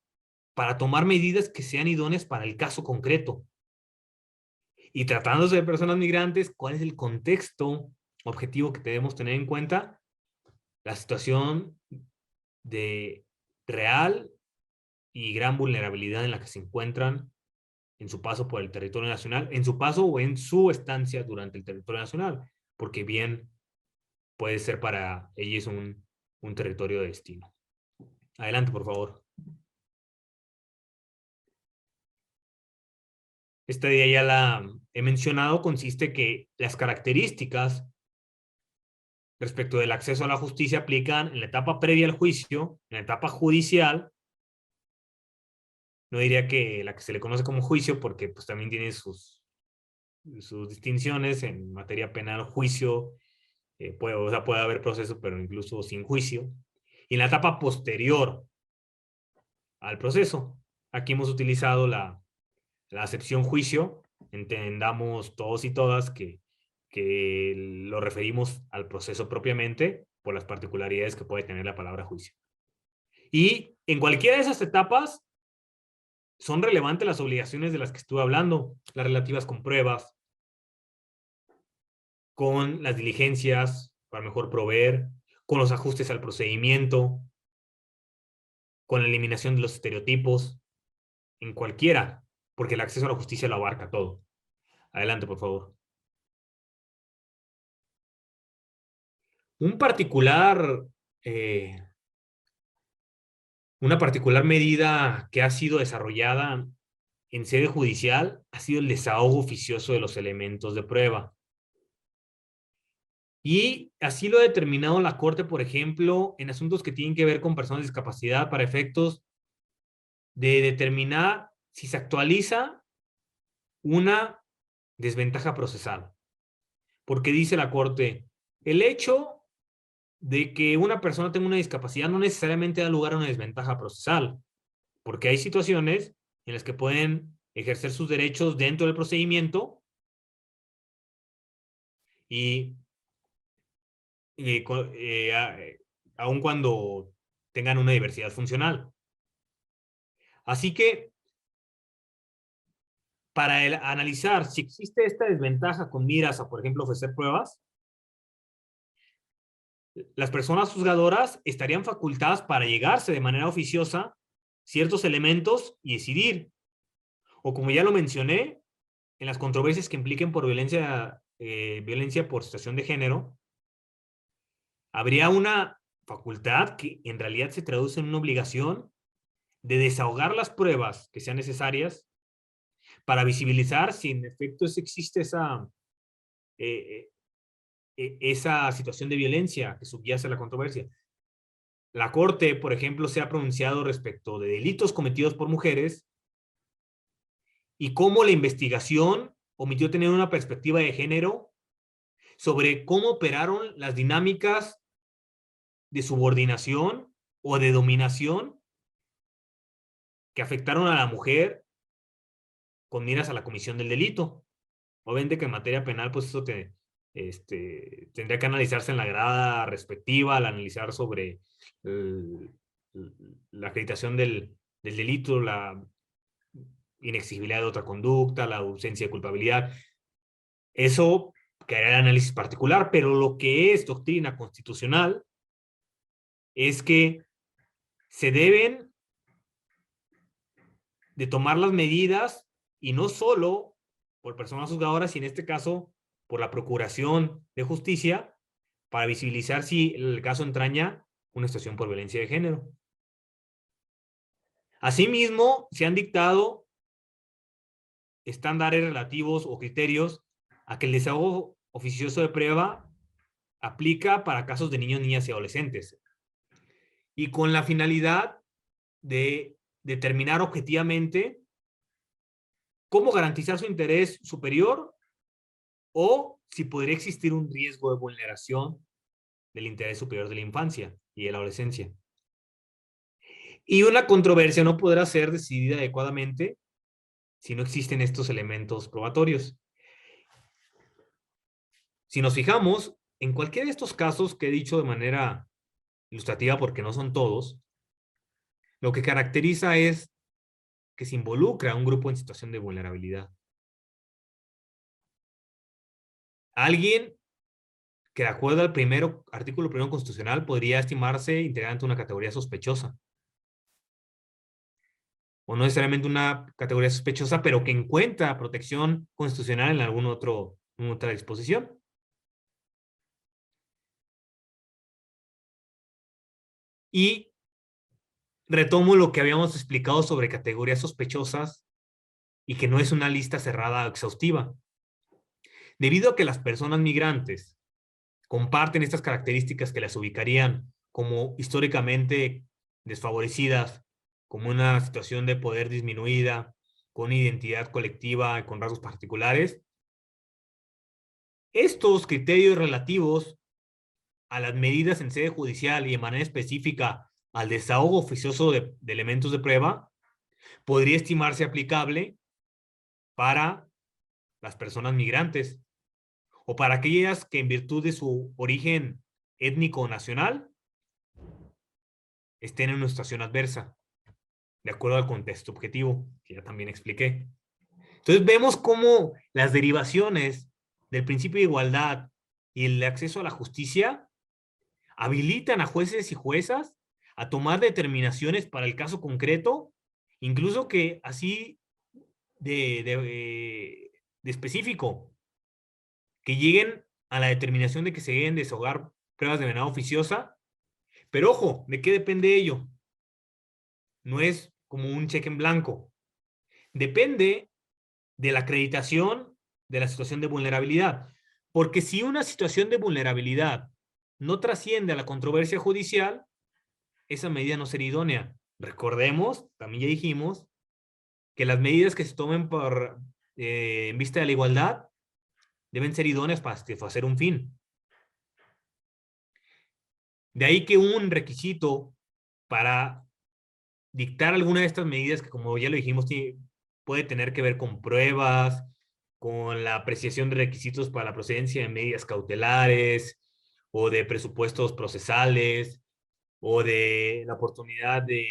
para tomar medidas que sean idóneas para el caso concreto. Y tratándose de personas migrantes, ¿cuál es el contexto objetivo que debemos tener en cuenta, la situación de real y gran vulnerabilidad en la que se encuentran en su paso por el territorio nacional, en su paso o en su estancia durante el territorio nacional, porque bien puede ser para ellos un territorio de destino. Adelante, por favor. Esta idea ya la he mencionado, consiste que las características respecto del acceso a la justicia aplican en la etapa previa al juicio, en la etapa judicial. No diría que la que se le conoce como juicio, porque pues también tiene sus distinciones en materia penal, juicio, o sea, puede haber proceso, pero incluso sin juicio. Y en la etapa posterior al proceso, aquí hemos utilizado la acepción juicio. Entendamos todos y todas que lo referimos al proceso propiamente por las particularidades que puede tener la palabra juicio. Y en cualquiera de esas etapas son relevantes las obligaciones de las que estuve hablando, las relativas con pruebas, con las diligencias para mejor proveer, con los ajustes al procedimiento, con la eliminación de los estereotipos, en cualquiera, porque el acceso a la justicia lo abarca todo. Adelante, por favor. Un particular, una particular medida que ha sido desarrollada en sede judicial ha sido el desahogo oficioso de los elementos de prueba. Y así lo ha determinado la Corte, por ejemplo, en asuntos que tienen que ver con personas de discapacidad para efectos de determinar si se actualiza una desventaja procesal. Porque dice la Corte, el hecho de que una persona tenga una discapacidad no necesariamente da lugar a una desventaja procesal, porque hay situaciones en las que pueden ejercer sus derechos dentro del procedimiento y, y aun cuando tengan una diversidad funcional. Así que para analizar si existe esta desventaja con miras a, por ejemplo, ofrecer pruebas, las personas juzgadoras estarían facultadas para llegarse de manera oficiosa ciertos elementos y decidir. O como ya lo mencioné, en las controversias que impliquen por violencia por situación de género, habría una facultad que en realidad se traduce en una obligación de desahogar las pruebas que sean necesarias para visibilizar si en efecto existe eh, esa situación de violencia que subyace a la controversia. La Corte, por ejemplo, se ha pronunciado respecto de delitos cometidos por mujeres y cómo la investigación omitió tener una perspectiva de género sobre cómo operaron las dinámicas de subordinación o de dominación que afectaron a la mujer con miras a la comisión del delito. Obviamente que en materia penal, pues eso tendría que analizarse en la grada respectiva, al analizar sobre la acreditación del delito, la inexigibilidad de otra conducta, la ausencia de culpabilidad. Eso quedaría el análisis particular, pero lo que es doctrina constitucional es que se deben de tomar las medidas y no solo por personas juzgadoras, y en este caso por la Procuración de Justicia, para visibilizar si el caso entraña una situación por violencia de género. Asimismo, se han dictado estándares relativos o criterios a que el desahogo oficioso de prueba aplica para casos de niños, niñas y adolescentes, y con la finalidad de determinar objetivamente cómo garantizar su interés superior o si podría existir un riesgo de vulneración del interés superior de la infancia y de la adolescencia. Y una controversia no podrá ser decidida adecuadamente si no existen estos elementos probatorios. Si nos fijamos, en cualquiera de estos casos que he dicho de manera ilustrativa, porque no son todos, lo que caracteriza es que se involucra a un grupo en situación de vulnerabilidad. Alguien que de acuerdo al artículo primero constitucional podría estimarse integrante de una categoría sospechosa. O no necesariamente una categoría sospechosa, pero que encuentra protección constitucional en otra disposición. Y retomo lo que habíamos explicado sobre categorías sospechosas y que no es una lista cerrada o exhaustiva. Debido a que las personas migrantes comparten estas características que las ubicarían como históricamente desfavorecidas, como una situación de poder disminuida, con identidad colectiva y con rasgos particulares, estos criterios relativos a las medidas en sede judicial y de manera específica al desahogo oficioso de elementos de prueba, podría estimarse aplicable para las personas migrantes o para aquellas que en virtud de su origen étnico o nacional estén en una situación adversa, de acuerdo al contexto objetivo, que ya también expliqué. Entonces vemos cómo las derivaciones del principio de igualdad y el acceso a la justicia habilitan a jueces y juezas a tomar determinaciones para el caso concreto, incluso que así de específico, que lleguen a la determinación de que se deben desahogar pruebas de manera oficiosa. Pero ojo, ¿de qué depende ello? No es como un cheque en blanco. Depende de la acreditación de la situación de vulnerabilidad. Porque si una situación de vulnerabilidad no trasciende a la controversia judicial, esa medida no sería idónea. Recordemos, también ya dijimos, que las medidas que se tomen en vista de la igualdad deben ser idóneas para satisfacer un fin. De ahí que un requisito para dictar alguna de estas medidas, que como ya lo dijimos, puede tener que ver con pruebas, con la apreciación de requisitos para la procedencia de medidas cautelares o de presupuestos procesales o de la oportunidad de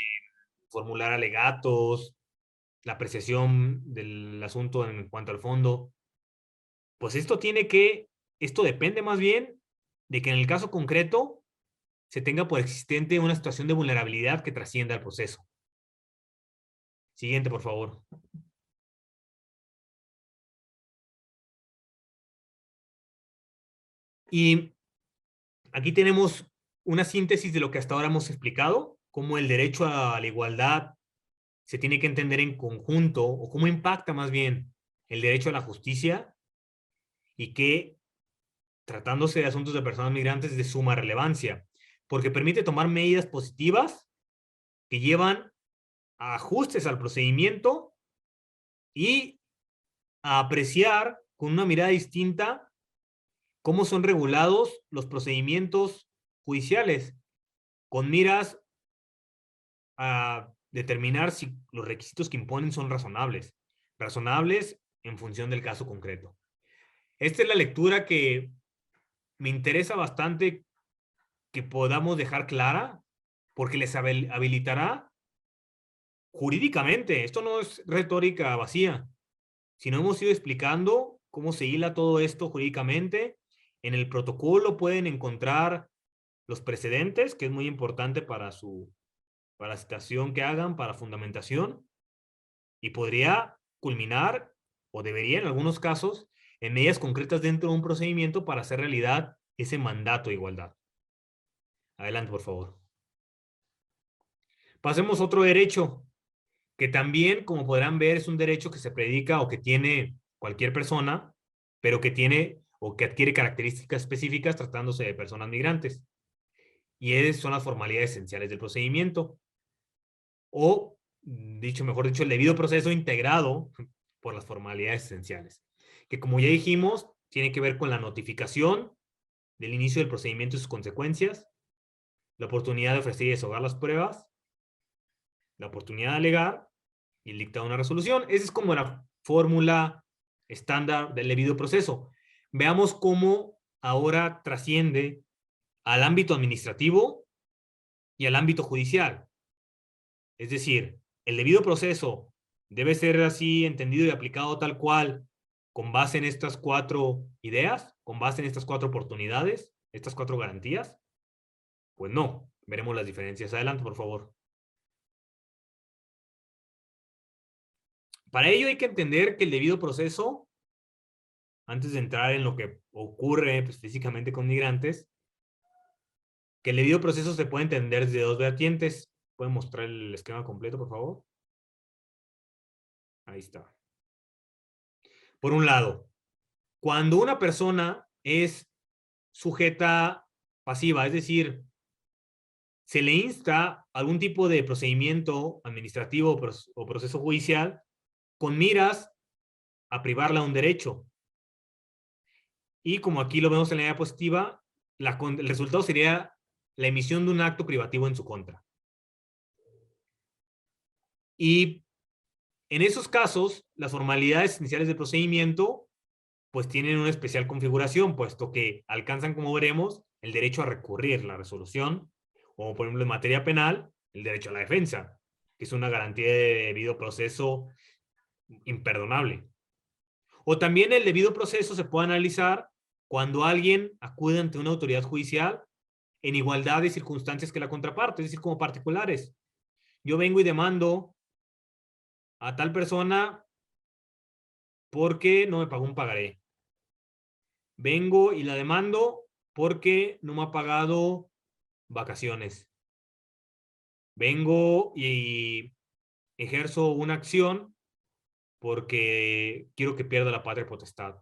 formular alegatos, la apreciación del asunto en cuanto al fondo. Pues esto depende más bien de que en el caso concreto se tenga por existente una situación de vulnerabilidad que trascienda el proceso. Siguiente, por favor. Y aquí tenemos una síntesis de lo que hasta ahora hemos explicado, cómo el derecho a la igualdad se tiene que entender en conjunto, o cómo impacta más bien el derecho a la justicia, y que, tratándose de asuntos de personas migrantes, es de suma relevancia, porque permite tomar medidas positivas que llevan a ajustes al procedimiento y a apreciar con una mirada distinta cómo son regulados los procedimientos judiciales, con miras a determinar si los requisitos que imponen son razonables. Razonables en función del caso concreto. Esta es la lectura que me interesa bastante que podamos dejar clara, porque les habilitará jurídicamente. Esto no es retórica vacía, sino hemos ido explicando cómo se hila todo esto jurídicamente. En el protocolo pueden encontrar los precedentes, que es muy importante para la citación que hagan, para fundamentación, y podría culminar, o debería en algunos casos, en medidas concretas dentro de un procedimiento para hacer realidad ese mandato de igualdad. Adelante, por favor. Pasemos a otro derecho, que también, como podrán ver, es un derecho que se predica o que tiene cualquier persona, pero que tiene o que adquiere características específicas tratándose de personas migrantes. Y son las formalidades esenciales del procedimiento. O, mejor dicho, el debido proceso integrado por las formalidades esenciales. Que como ya dijimos, tiene que ver con la notificación del inicio del procedimiento y sus consecuencias, la oportunidad de ofrecer y desahogar las pruebas, la oportunidad de alegar y el dictado de una resolución. Esa es como la fórmula estándar del debido proceso. Veamos cómo ahora trasciende al ámbito administrativo y al ámbito judicial. Es decir, el debido proceso debe ser así entendido y aplicado tal cual, con base en estas 4 ideas, con base en estas 4 oportunidades. estas 4 garantías? Pues no. Veremos las diferencias. Adelante, por favor. Para ello hay que entender que el debido proceso, antes de entrar en lo que ocurre pues, físicamente con migrantes, que el debido proceso se puede entender desde 2 vertientes. ¿Pueden mostrar el esquema completo, por favor? Ahí está. Por un lado, cuando una persona es sujeta pasiva, es decir, se le insta algún tipo de procedimiento administrativo o proceso judicial con miras a privarla de un derecho. Y como aquí lo vemos en la diapositiva, el resultado sería la emisión de un acto privativo en su contra. Y en esos casos, las formalidades iniciales del procedimiento pues tienen una especial configuración, puesto que alcanzan, como veremos, el derecho a recurrir la resolución, o por ejemplo en materia penal, el derecho a la defensa, que es una garantía de debido proceso imperdonable. O también el debido proceso se puede analizar cuando alguien acude ante una autoridad judicial en igualdad de circunstancias que la contraparte, es decir, como particulares. Yo vengo y demando a tal persona porque no me pagó un pagaré. Vengo y la demando porque no me ha pagado vacaciones. Vengo y ejerzo una acción porque quiero que pierda la patria potestad.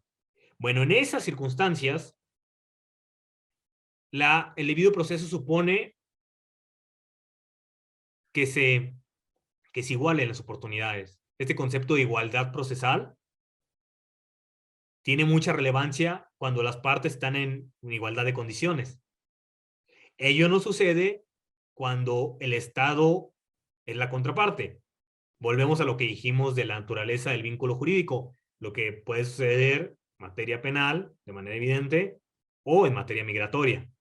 Bueno, en esas circunstancias, el debido proceso supone que se igualen las oportunidades. Este concepto de igualdad procesal tiene mucha relevancia cuando las partes están en igualdad de condiciones. Ello no sucede cuando el Estado es la contraparte. Volvemos a lo que dijimos de la naturaleza del vínculo jurídico, lo que puede suceder en materia penal, de manera evidente, o en materia migratoria.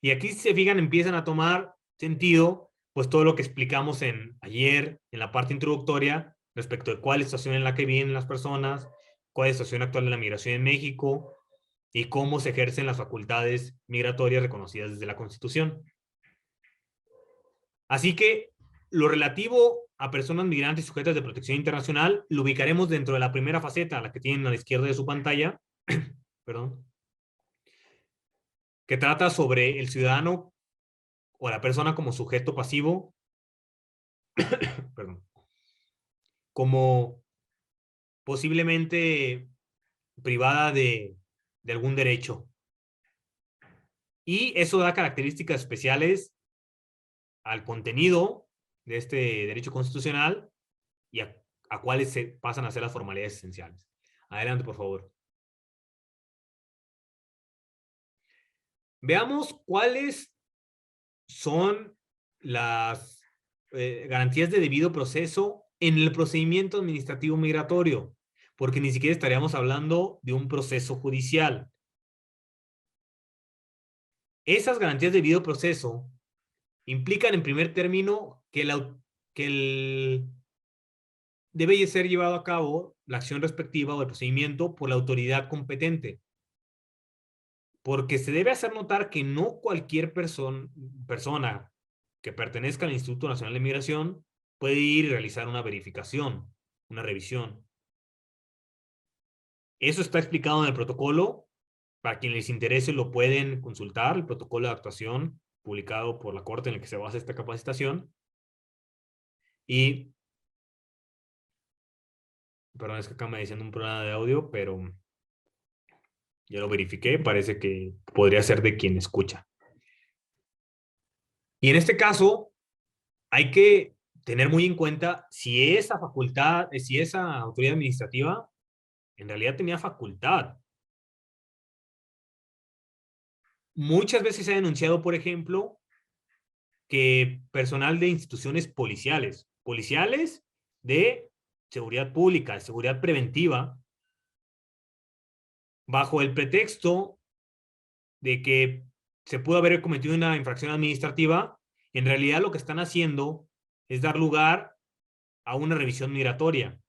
Y aquí, si se fijan, empiezan a tomar sentido, pues todo lo que explicamos ayer, en la parte introductoria, respecto de cuál es la situación en la que viven las personas, cuál es la situación actual de la migración en México, y cómo se ejercen las facultades migratorias reconocidas desde la Constitución. Así que lo relativo a personas migrantes sujetas de protección internacional lo ubicaremos dentro de la primera faceta, la que tienen a la izquierda de su pantalla, perdón, que trata sobre el ciudadano o la persona como sujeto pasivo, perdón, como posiblemente privada de algún derecho. Y eso da características especiales al contenido de este derecho constitucional y a cuáles se pasan a ser las formalidades esenciales. Adelante, por favor. Veamos cuáles son las garantías de debido proceso en el procedimiento administrativo migratorio, porque ni siquiera estaríamos hablando de un proceso judicial. Esas garantías de debido proceso implican en primer término que debe ser llevado a cabo la acción respectiva o el procedimiento por la autoridad competente. Porque se debe hacer notar que no cualquier persona que pertenezca al Instituto Nacional de Migración puede ir y realizar una verificación, una revisión. Eso está explicado en el protocolo. Para quien les interese lo pueden consultar, el protocolo de actuación publicado por la Corte en el que se basa esta capacitación. Y, perdón, es que acá me diciendo un problema de audio, pero ya lo verifiqué, parece que podría ser de quien escucha. Y en este caso, hay que tener muy en cuenta si esa facultad, si esa autoridad administrativa en realidad tenía facultad. Muchas veces se ha denunciado, por ejemplo, que personal de instituciones policiales de seguridad pública, de seguridad preventiva, bajo el pretexto de que se pudo haber cometido una infracción administrativa, en realidad lo que están haciendo es dar lugar a una revisión migratoria,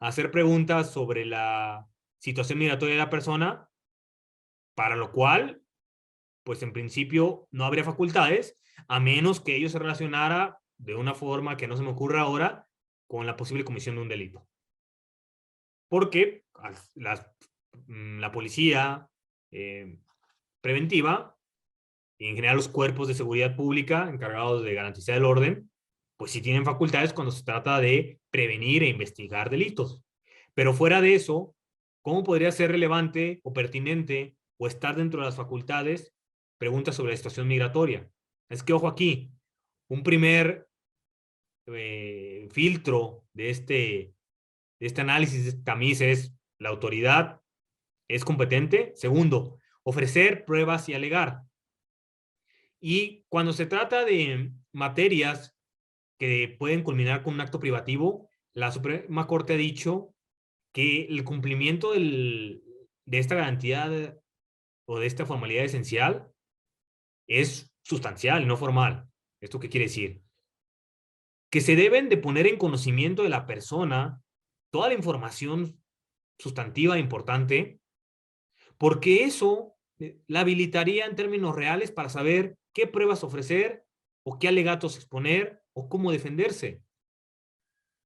a hacer preguntas sobre la situación migratoria de la persona para lo cual, pues en principio no habría facultades, a menos que ello se relacionara de una forma que no se me ocurre ahora con la posible comisión de un delito. Porque la policía preventiva, y en general los cuerpos de seguridad pública encargados de garantizar el orden, pues sí tienen facultades cuando se trata de prevenir e investigar delitos. Pero fuera de eso, ¿cómo podría ser relevante o pertinente o estar dentro de las facultades preguntas sobre la situación migratoria? Es que, ojo aquí, un primer filtro de este análisis de tamiz es la autoridad es competente. Segundo, ofrecer pruebas y alegar. Y cuando se trata de materias que pueden culminar con un acto privativo, la Suprema Corte ha dicho que el cumplimiento de esta garantía o de esta formalidad esencial es sustancial, no formal. ¿Esto qué quiere decir? Que se deben de poner en conocimiento de la persona toda la información sustantiva e importante, porque eso la habilitaría en términos reales para saber qué pruebas ofrecer o qué alegatos exponer o cómo defenderse.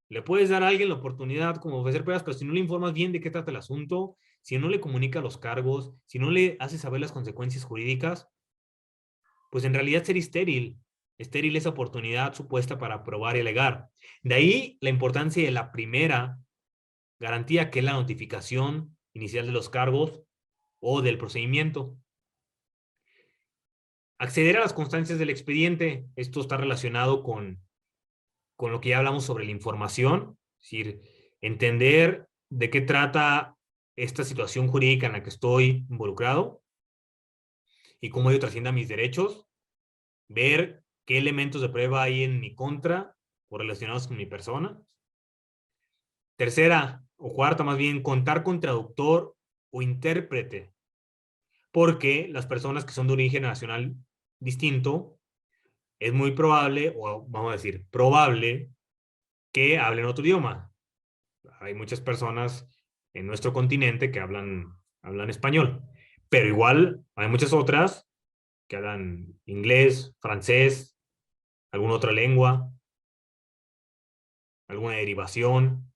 Le puedes dar a alguien la oportunidad como ofrecer pruebas, pero si no le informas bien de qué trata el asunto, si no le comunica los cargos, si no le hace saber las consecuencias jurídicas, pues en realidad sería estéril. Estéril esa oportunidad supuesta para probar y alegar. De ahí la importancia de la primera garantía, que es la notificación inicial de los cargos o del procedimiento. Acceder a las constancias del expediente. Esto está relacionado con lo que ya hablamos sobre la información, es decir, entender de qué trata esta situación jurídica en la que estoy involucrado y cómo ello trasciende a mis derechos, ver qué elementos de prueba hay en mi contra o relacionados con mi persona. Tercera o cuarta, más bien, contar con traductor o intérprete, porque las personas que son de origen nacional distinto, es muy probable, o vamos a decir, probable, que hablen otro idioma. Hay muchas personas en nuestro continente que hablan español, pero igual hay muchas otras que hablan inglés, francés, alguna otra lengua, alguna derivación,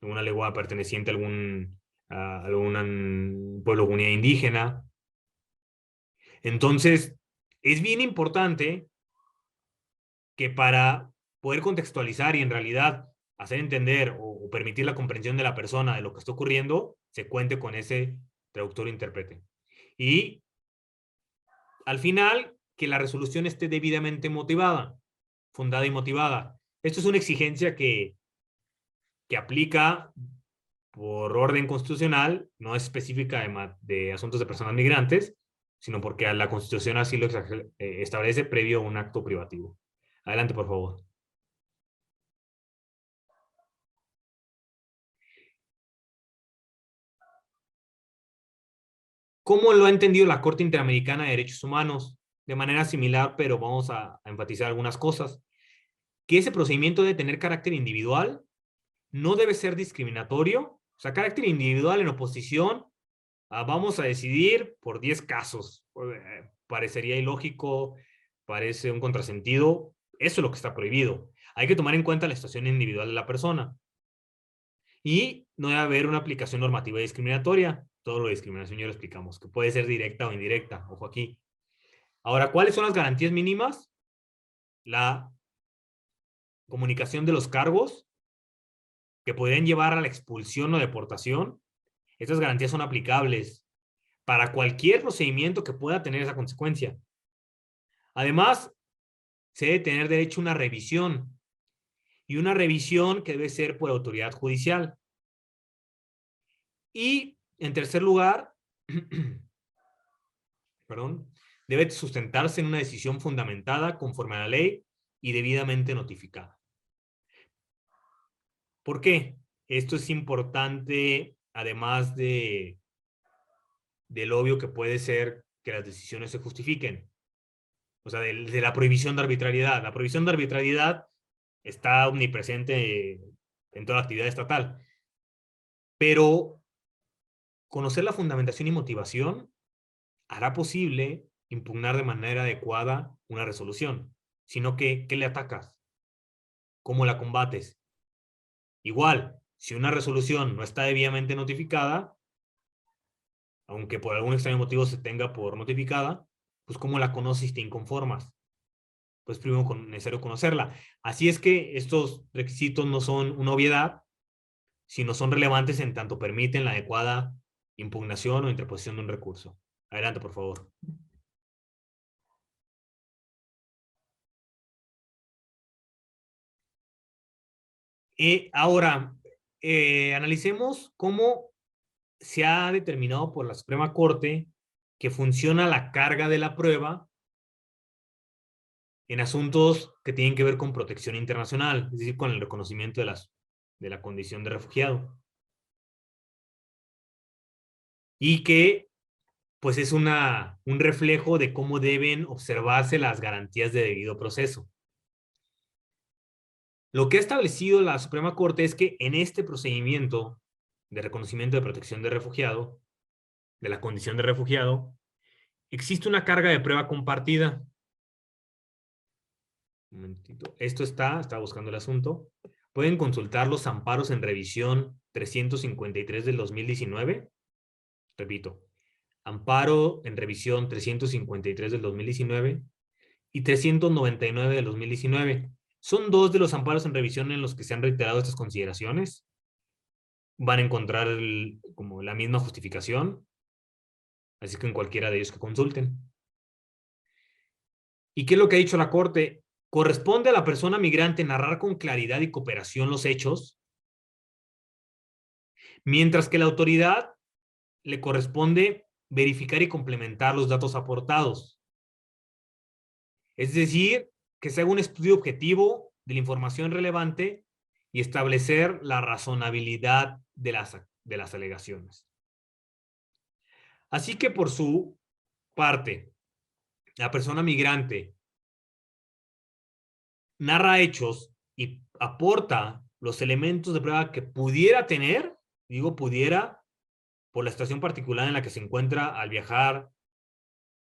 alguna lengua perteneciente a algún pueblo comunidad indígena. Entonces, es bien importante que para poder contextualizar y en realidad hacer entender o permitir la comprensión de la persona de lo que está ocurriendo, se cuente con ese traductor o intérprete. Y al final, que la resolución esté debidamente motivada, fundada y motivada. Esto es una exigencia que aplica por orden constitucional, no es específica de asuntos de personas migrantes, sino porque la Constitución así lo establece previo a un acto privativo. Adelante, por favor. ¿Cómo lo ha entendido la Corte Interamericana de Derechos Humanos? De manera similar, pero vamos a enfatizar algunas cosas. Que ese procedimiento debe tener carácter individual, no debe ser discriminatorio, o sea, carácter individual en oposición a vamos a decidir por 10 casos. Parecería ilógico, parece un contrasentido. Eso es lo que está prohibido. Hay que tomar en cuenta la situación individual de la persona. Y no debe haber una aplicación normativa discriminatoria. Todo lo de discriminación ya lo explicamos, que puede ser directa o indirecta. Ojo aquí. Ahora, ¿cuáles son las garantías mínimas? La comunicación de los cargos que podrían llevar a la expulsión o deportación. Estas garantías son aplicables para cualquier procedimiento que pueda tener esa consecuencia. Además, se debe tener derecho a una revisión, y una revisión que debe ser por autoridad judicial. Y, en tercer lugar, perdón, debe sustentarse en una decisión fundamentada conforme a la ley y debidamente notificada. ¿Por qué? Esto es importante, además del obvio que puede ser que las decisiones se justifiquen. O sea, de la prohibición de arbitrariedad. La prohibición de arbitrariedad está omnipresente en toda la actividad estatal. Pero conocer la fundamentación y motivación hará posible impugnar de manera adecuada una resolución, sino que, ¿qué le atacas? ¿Cómo la combates? Igual, si una resolución no está debidamente notificada, aunque por algún extraño motivo se tenga por notificada, pues ¿cómo la conoces y te inconformas? Pues primero es necesario conocerla. Así es que estos requisitos no son una obviedad, sino son relevantes en tanto permiten la adecuada impugnación o interposición de un recurso. Adelante, por favor. Ahora, analicemos cómo se ha determinado por la Suprema Corte que funciona la carga de la prueba en asuntos que tienen que ver con protección internacional, es decir, con el reconocimiento de la condición de refugiado. Y que pues es un reflejo de cómo deben observarse las garantías de debido proceso. Lo que ha establecido la Suprema Corte es que en este procedimiento de reconocimiento de protección de refugiado, de la condición de refugiado, existe una carga de prueba compartida. Un momentito. Estaba buscando el asunto. Pueden consultar los amparos en revisión 353 del 2019. Repito, amparo en revisión 353 del 2019 y 399 del 2019. Son dos de los amparos en revisión en los que se han reiterado estas consideraciones. Van a encontrar como la misma justificación, así que en cualquiera de ellos que consulten. ¿Y qué es lo que ha dicho la Corte? Corresponde a la persona migrante narrar con claridad y cooperación los hechos, mientras que la autoridad le corresponde verificar y complementar los datos aportados. Es decir, que se haga un estudio objetivo de la información relevante y establecer la razonabilidad de las alegaciones. Así que por su parte, la persona migrante narra hechos y aporta los elementos de prueba que pudiera tener, digo pudiera, por la situación particular en la que se encuentra al viajar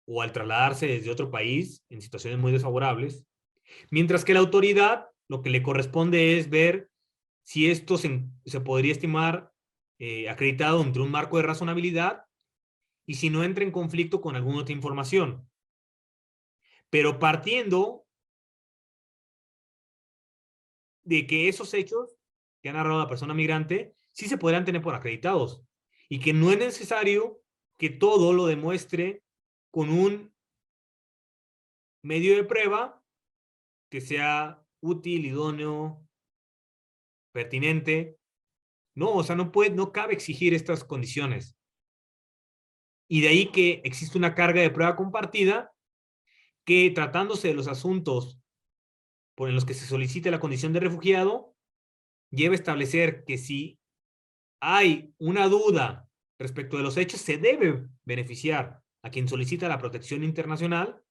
o al trasladarse desde otro país en situaciones muy desfavorables, mientras que la autoridad lo que le corresponde es ver si esto se podría estimar acreditado entre un marco de razonabilidad y si no entra en conflicto con alguna otra información. Pero partiendo de que esos hechos que ha narrado la persona migrante sí se podrán tener por acreditados y que no es necesario que todo lo demuestre con un medio de prueba que sea útil, idóneo, pertinente. No, o sea, no cabe exigir estas condiciones. Y de ahí que existe una carga de prueba compartida que, tratándose de los asuntos por los que se solicite la condición de refugiado, lleva a establecer que si hay una duda respecto de los hechos, se debe beneficiar a quien solicita la protección internacional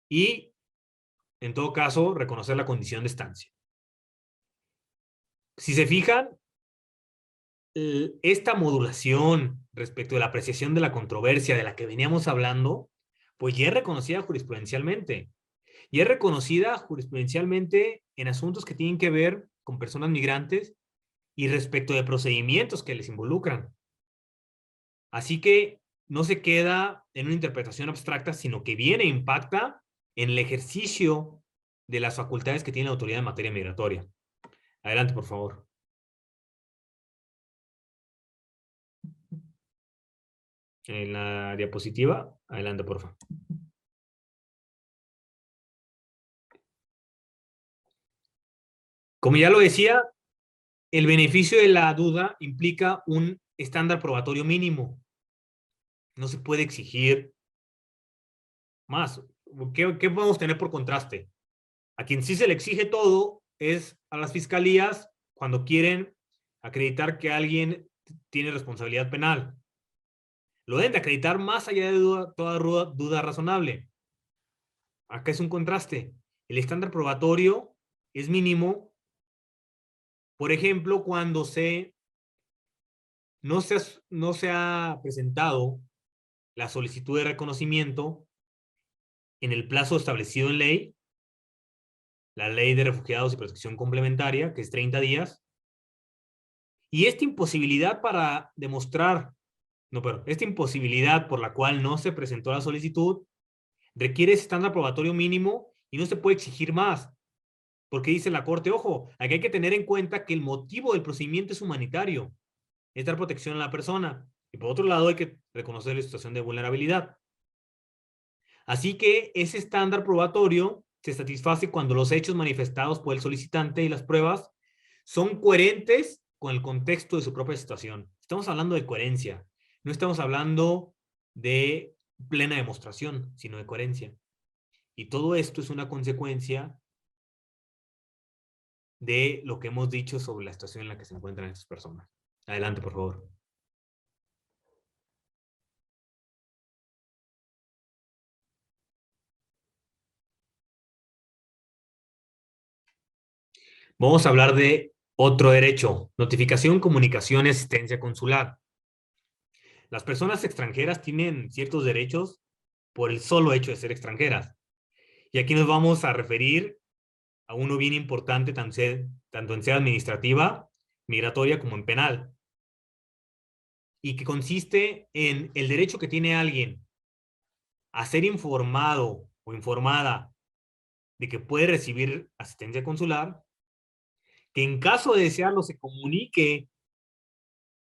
y, en todo caso, reconocer la condición de estancia. Si se fijan, esta modulación respecto de la apreciación de la controversia de la que veníamos hablando, pues ya es reconocida jurisprudencialmente. Y es reconocida jurisprudencialmente en asuntos que tienen que ver con personas migrantes y respecto de procedimientos que les involucran. Así que no se queda en una interpretación abstracta, sino que viene e impacta en el ejercicio de las facultades que tiene la autoridad en materia migratoria. Adelante, por favor. En la diapositiva, adelante, por favor. Como ya lo decía, el beneficio de la duda implica un estándar probatorio mínimo. No se puede exigir más. ¿Qué podemos tener por contraste? A quien sí se le exige todo es a las fiscalías cuando quieren acreditar que alguien tiene responsabilidad penal. Lo deben de acreditar más allá de toda duda razonable. Acá es un contraste. El estándar probatorio es mínimo, por ejemplo, cuando no se ha presentado la solicitud de reconocimiento en el plazo establecido en ley, la Ley de Refugiados y Protección Complementaria, que es 30 días, y esta imposibilidad para demostrar, no, pero esta imposibilidad por la cual no se presentó la solicitud requiere ese estándar probatorio mínimo y no se puede exigir más. Porque dice la Corte, ojo, aquí hay que tener en cuenta que el motivo del procedimiento es humanitario, es dar protección a la persona. Y por otro lado hay que reconocer la situación de vulnerabilidad. Así que ese estándar probatorio se satisface cuando los hechos manifestados por el solicitante y las pruebas son coherentes con el contexto de su propia situación. Estamos hablando de coherencia, no estamos hablando de plena demostración, sino de coherencia. Y todo esto es una consecuencia de lo que hemos dicho sobre la situación en la que se encuentran estas personas. Adelante, por favor. Vamos a hablar de otro derecho, notificación, comunicación y asistencia consular. Las personas extranjeras tienen ciertos derechos por el solo hecho de ser extranjeras. Y aquí nos vamos a referir a uno bien importante, tanto en sede administrativa, migratoria, como en penal. Y que consiste en el derecho que tiene alguien a ser informado o informada de que puede recibir asistencia consular, que en caso de desearlo se comunique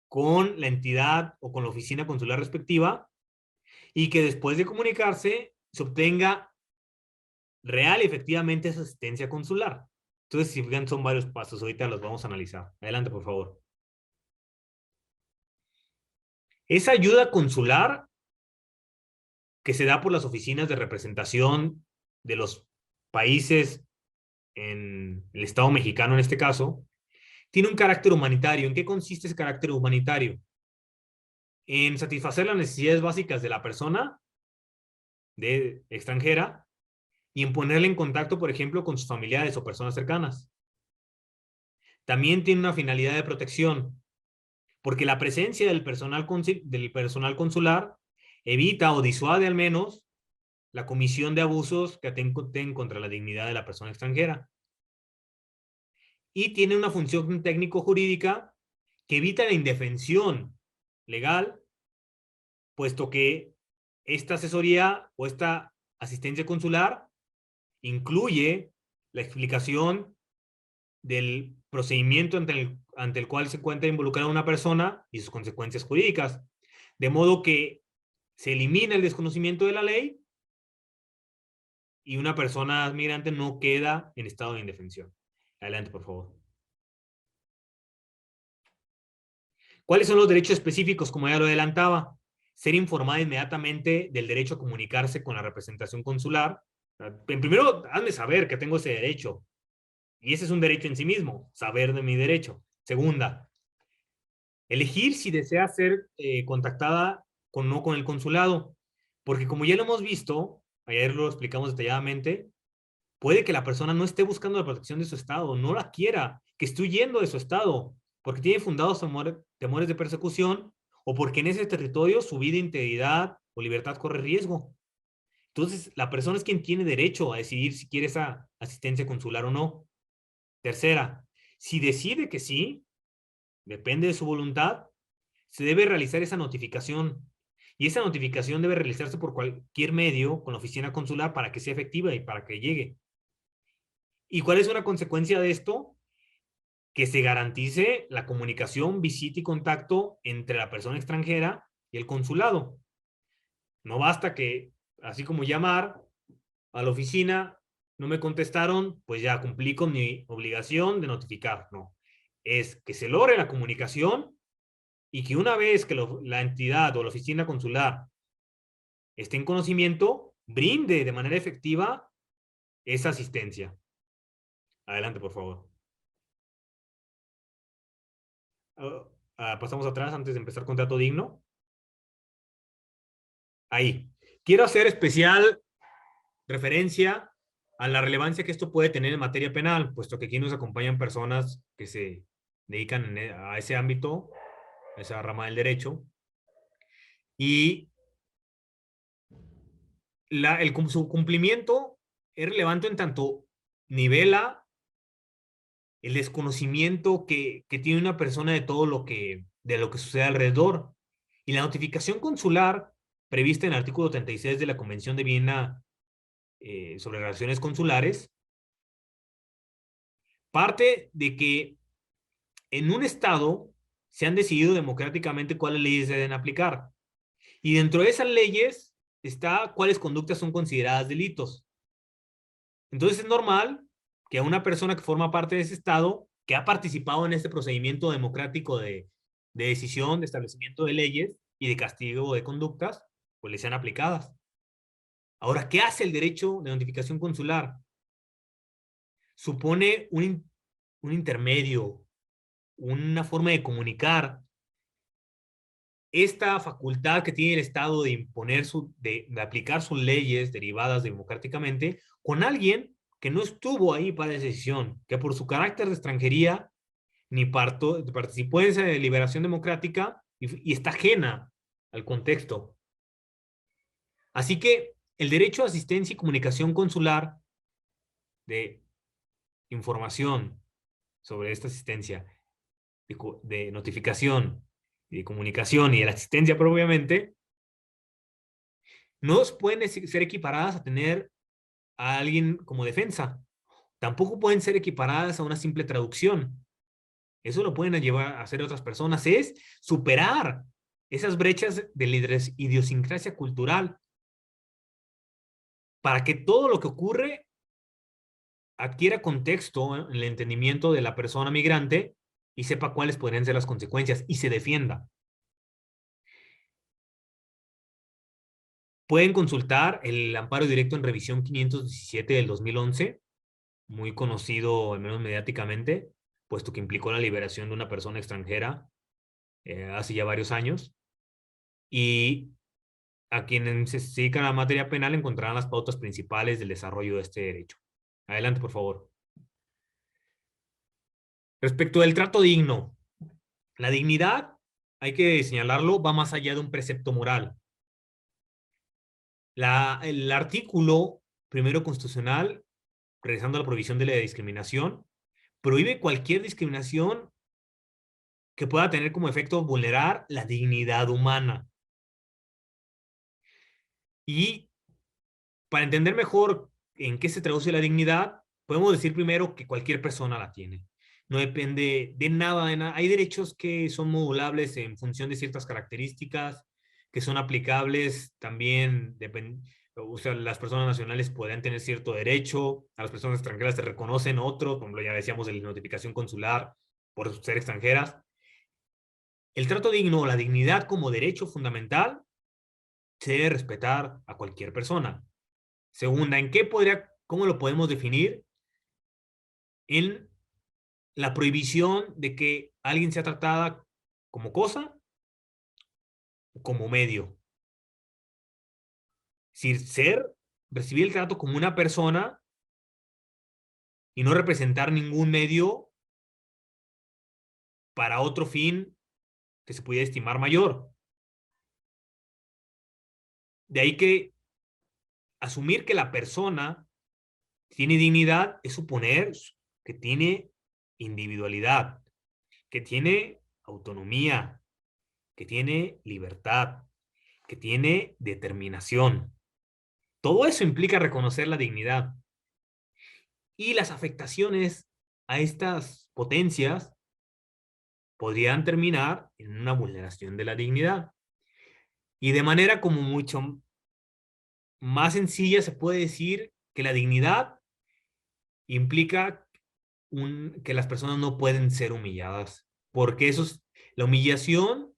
con la entidad o con la oficina consular respectiva y que después de comunicarse se obtenga real y efectivamente esa asistencia consular. Entonces, si fijan, son varios pasos. Ahorita los vamos a analizar. Adelante, por favor. Esa ayuda consular que se da por las oficinas de representación de los países en el Estado mexicano, en este caso, tiene un carácter humanitario. ¿En qué consiste ese carácter humanitario? En satisfacer las necesidades básicas de la persona de extranjera y en ponerle en contacto, por ejemplo, con sus familiares o personas cercanas. También tiene una finalidad de protección, porque la presencia del personal consular evita o disuade al menos la comisión de abusos que atenten contra la dignidad de la persona extranjera. Y tiene una función técnico-jurídica que evita la indefensión legal, puesto que esta asesoría o esta asistencia consular incluye la explicación del procedimiento ante el cual se encuentra involucrada una persona y sus consecuencias jurídicas. De modo que se elimina el desconocimiento de la ley y una persona migrante no queda en estado de indefensión. Adelante, por favor. ¿Cuáles son los derechos específicos? Como ya lo adelantaba, ser informada inmediatamente del derecho a comunicarse con la representación consular. En primero, hazme saber que tengo ese derecho. Y ese es un derecho en sí mismo, saber de mi derecho. Segunda, elegir si desea ser contactada con no con el consulado. Porque como ya lo hemos visto, ayer lo explicamos detalladamente, puede que la persona no esté buscando la protección de su estado, no la quiera, que esté huyendo de su estado, porque tiene fundados temores de persecución o porque en ese territorio su vida, integridad o libertad corre riesgo. Entonces, la persona es quien tiene derecho a decidir si quiere esa asistencia consular o no. Tercera, si decide que sí, depende de su voluntad, se debe realizar esa notificación. Y esa notificación debe realizarse por cualquier medio con la oficina consular para que sea efectiva y para que llegue. ¿Y cuál es una consecuencia de esto? Que se garantice la comunicación, visita y contacto entre la persona extranjera y el consulado. No basta que, así como llamar a la oficina, no me contestaron, pues ya cumplí con mi obligación de notificar. No, es que se logre la comunicación y que una vez que la entidad o la oficina consular esté en conocimiento, brinde de manera efectiva esa asistencia. Adelante, por favor. Pasamos atrás antes de empezar contrato digno. Ahí. Quiero hacer especial referencia a la relevancia que esto puede tener en materia penal, puesto que aquí nos acompañan personas que se dedican a ese ámbito, a esa rama del derecho. Y su cumplimiento es relevante en tanto nivela el desconocimiento que tiene una persona de todo de lo que sucede alrededor. Y la notificación consular prevista en el artículo 36 de la Convención de Viena sobre relaciones consulares parte de que en un estado se han decidido democráticamente cuáles leyes se deben aplicar. Y dentro de esas leyes está cuáles conductas son consideradas delitos. Entonces es normal que a una persona que forma parte de ese estado, que ha participado en este procedimiento democrático de decisión, de establecimiento de leyes y de castigo de conductas, pues le sean aplicadas. Ahora, ¿qué hace el derecho de notificación consular? Supone un intermedio, una forma de comunicar esta facultad que tiene el Estado de imponer de aplicar sus leyes derivadas democráticamente con alguien que no estuvo ahí para esa decisión, que por su carácter de extranjería ni participó en esa deliberación democrática y está ajena al contexto. Así que el derecho a asistencia y comunicación consular de información sobre esta asistencia, de notificación y de comunicación y de la asistencia propiamente, no pueden ser equiparadas a tener a alguien como defensa. Tampoco pueden ser equiparadas a una simple traducción. Eso lo pueden llevar a hacer otras personas. Es superar esas brechas de la idiosincrasia cultural para que todo lo que ocurre adquiera contexto en el entendimiento de la persona migrante y sepa cuáles podrían ser las consecuencias y se defienda. Pueden consultar el amparo directo en revisión 517 del 2011, muy conocido, al menos mediáticamente, puesto que implicó la liberación de una persona extranjera hace ya varios años. Y a quienes se dedican a la materia penal encontrarán las pautas principales del desarrollo de este derecho. Adelante, por favor. Respecto del trato digno, la dignidad, hay que señalarlo, va más allá de un precepto moral. El artículo primero constitucional, regresando a la prohibición de la discriminación, prohíbe cualquier discriminación que pueda tener como efecto vulnerar la dignidad humana. Y para entender mejor en qué se traduce la dignidad, podemos decir primero que cualquier persona la tiene. No depende de nada, de nada. Hay derechos que son modulables en función de ciertas características, que son aplicables también, o sea, las personas nacionales podrían tener cierto derecho, a las personas extranjeras se reconocen otro, como ya decíamos, de la notificación consular por ser extranjeras. El trato digno o la dignidad como derecho fundamental se debe respetar a cualquier persona. Segunda, cómo lo podemos definir? En la prohibición de que alguien sea tratada como cosa o como medio. Es decir, recibir el trato como una persona y no representar ningún medio para otro fin que se pudiera estimar mayor. De ahí que asumir que la persona tiene dignidad es suponer que tiene individualidad, que tiene autonomía, que tiene libertad, que tiene determinación. Todo eso implica reconocer la dignidad. Y las afectaciones a estas potencias podrían terminar en una vulneración de la dignidad. Y de manera como mucho más sencilla se puede decir que la dignidad implica que las personas no pueden ser humilladas, porque la humillación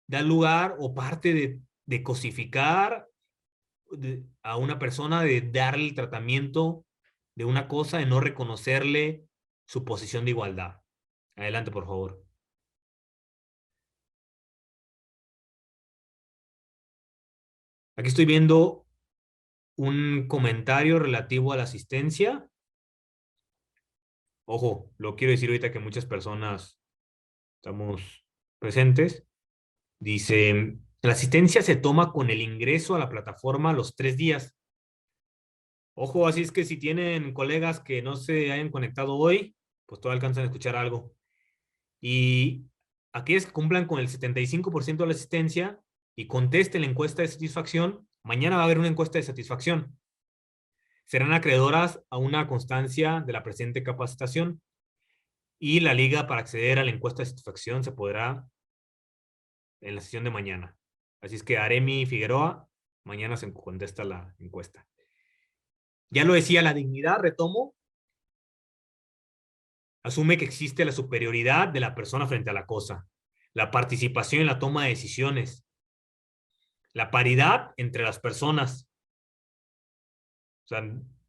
da lugar o parte de cosificar a una persona, de darle el tratamiento de una cosa, de no reconocerle su posición de igualdad. Adelante, por favor. Aquí estoy viendo un comentario relativo a la asistencia. Ojo, lo quiero decir ahorita que muchas personas estamos presentes. Dice, La asistencia se toma con el ingreso a la plataforma a los 3 días. Ojo, así es que si tienen colegas que no se hayan conectado hoy, pues todavía alcanzan a escuchar algo. Y aquellos que cumplan con el 75% de la asistencia y contesten la encuesta de satisfacción, mañana va a haber una encuesta de satisfacción. Serán acreedoras a una constancia de la presente capacitación y la liga para acceder a la encuesta de satisfacción se podrá en la sesión de mañana. Así es que Aremi Figueroa, mañana se contesta la encuesta. Ya lo decía, la dignidad, retomo, asume que existe la superioridad de la persona frente a la cosa, la participación en la toma de decisiones, la paridad entre las personas. O sea,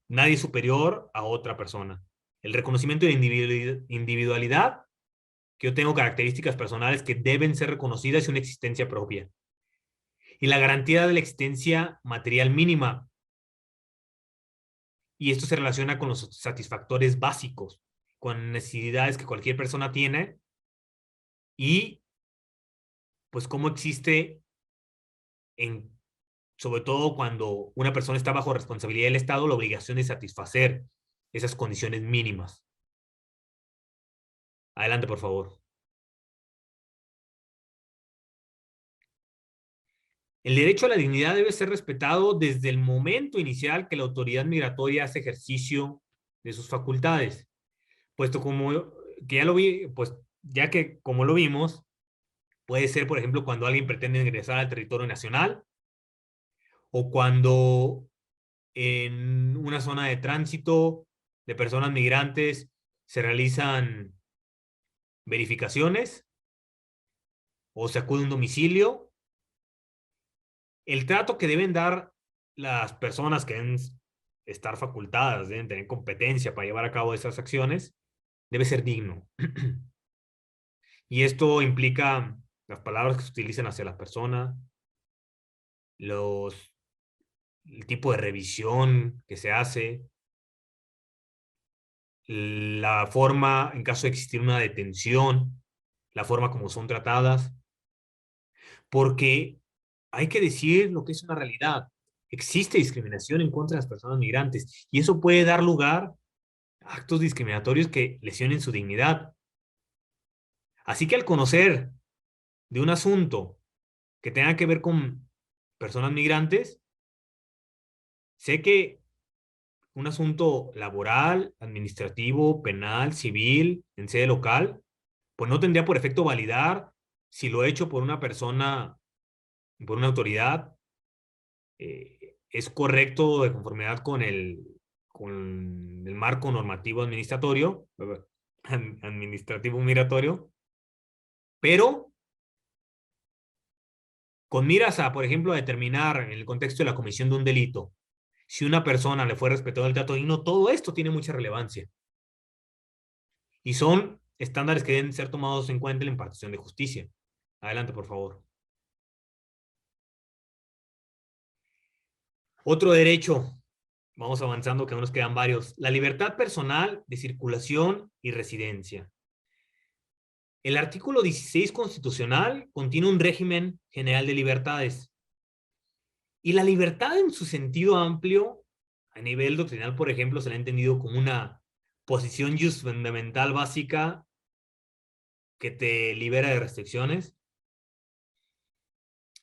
nadie es superior a otra persona. El reconocimiento de individualidad, que yo tengo características personales que deben ser reconocidas y una existencia propia. Y la garantía de la existencia material mínima. Y esto se relaciona con los satisfactores básicos, con necesidades que cualquier persona tiene y pues cómo existe en, sobre todo cuando una persona está bajo responsabilidad del Estado, la obligación de satisfacer esas condiciones mínimas. Adelante, por favor. El derecho a la dignidad debe ser respetado desde el momento inicial que la autoridad migratoria hace ejercicio de sus facultades, puesto como que ya lo vi, pues ya que como lo vimos, puede ser, por ejemplo, cuando alguien pretende ingresar al territorio nacional o cuando en una zona de tránsito de personas migrantes se realizan verificaciones o se acude a un domicilio. El trato que deben dar las personas que deben estar facultadas, deben tener competencia para llevar a cabo esas acciones, debe ser digno. Y esto implica las palabras que se utilicen hacia la persona, los, el tipo de revisión que se hace, la forma, en caso de existir una detención, la forma como son tratadas, porque hay que decir lo que es una realidad. Existe discriminación en contra de las personas migrantes y eso puede dar lugar a actos discriminatorios que lesionen su dignidad. Así que al conocer de un asunto que tenga que ver con personas migrantes, sé que un asunto laboral, administrativo, penal, civil, en sede local, pues no tendría por efecto validar si lo hecho por una persona, por una autoridad, es correcto de conformidad con el marco normativo administrativo migratorio, pero con miras a, por ejemplo, a determinar en el contexto de la comisión de un delito, si una persona le fue respetado el trato digno, todo esto tiene mucha relevancia. Y son estándares que deben ser tomados en cuenta en la impartición de justicia. Adelante, por favor. Otro derecho, vamos avanzando, que aún nos quedan varios. La libertad personal de circulación y residencia. El artículo 16 constitucional contiene un régimen general de libertades. Y la libertad en su sentido amplio, a nivel doctrinal, por ejemplo, se le ha entendido como una posición fundamental básica que te libera de restricciones.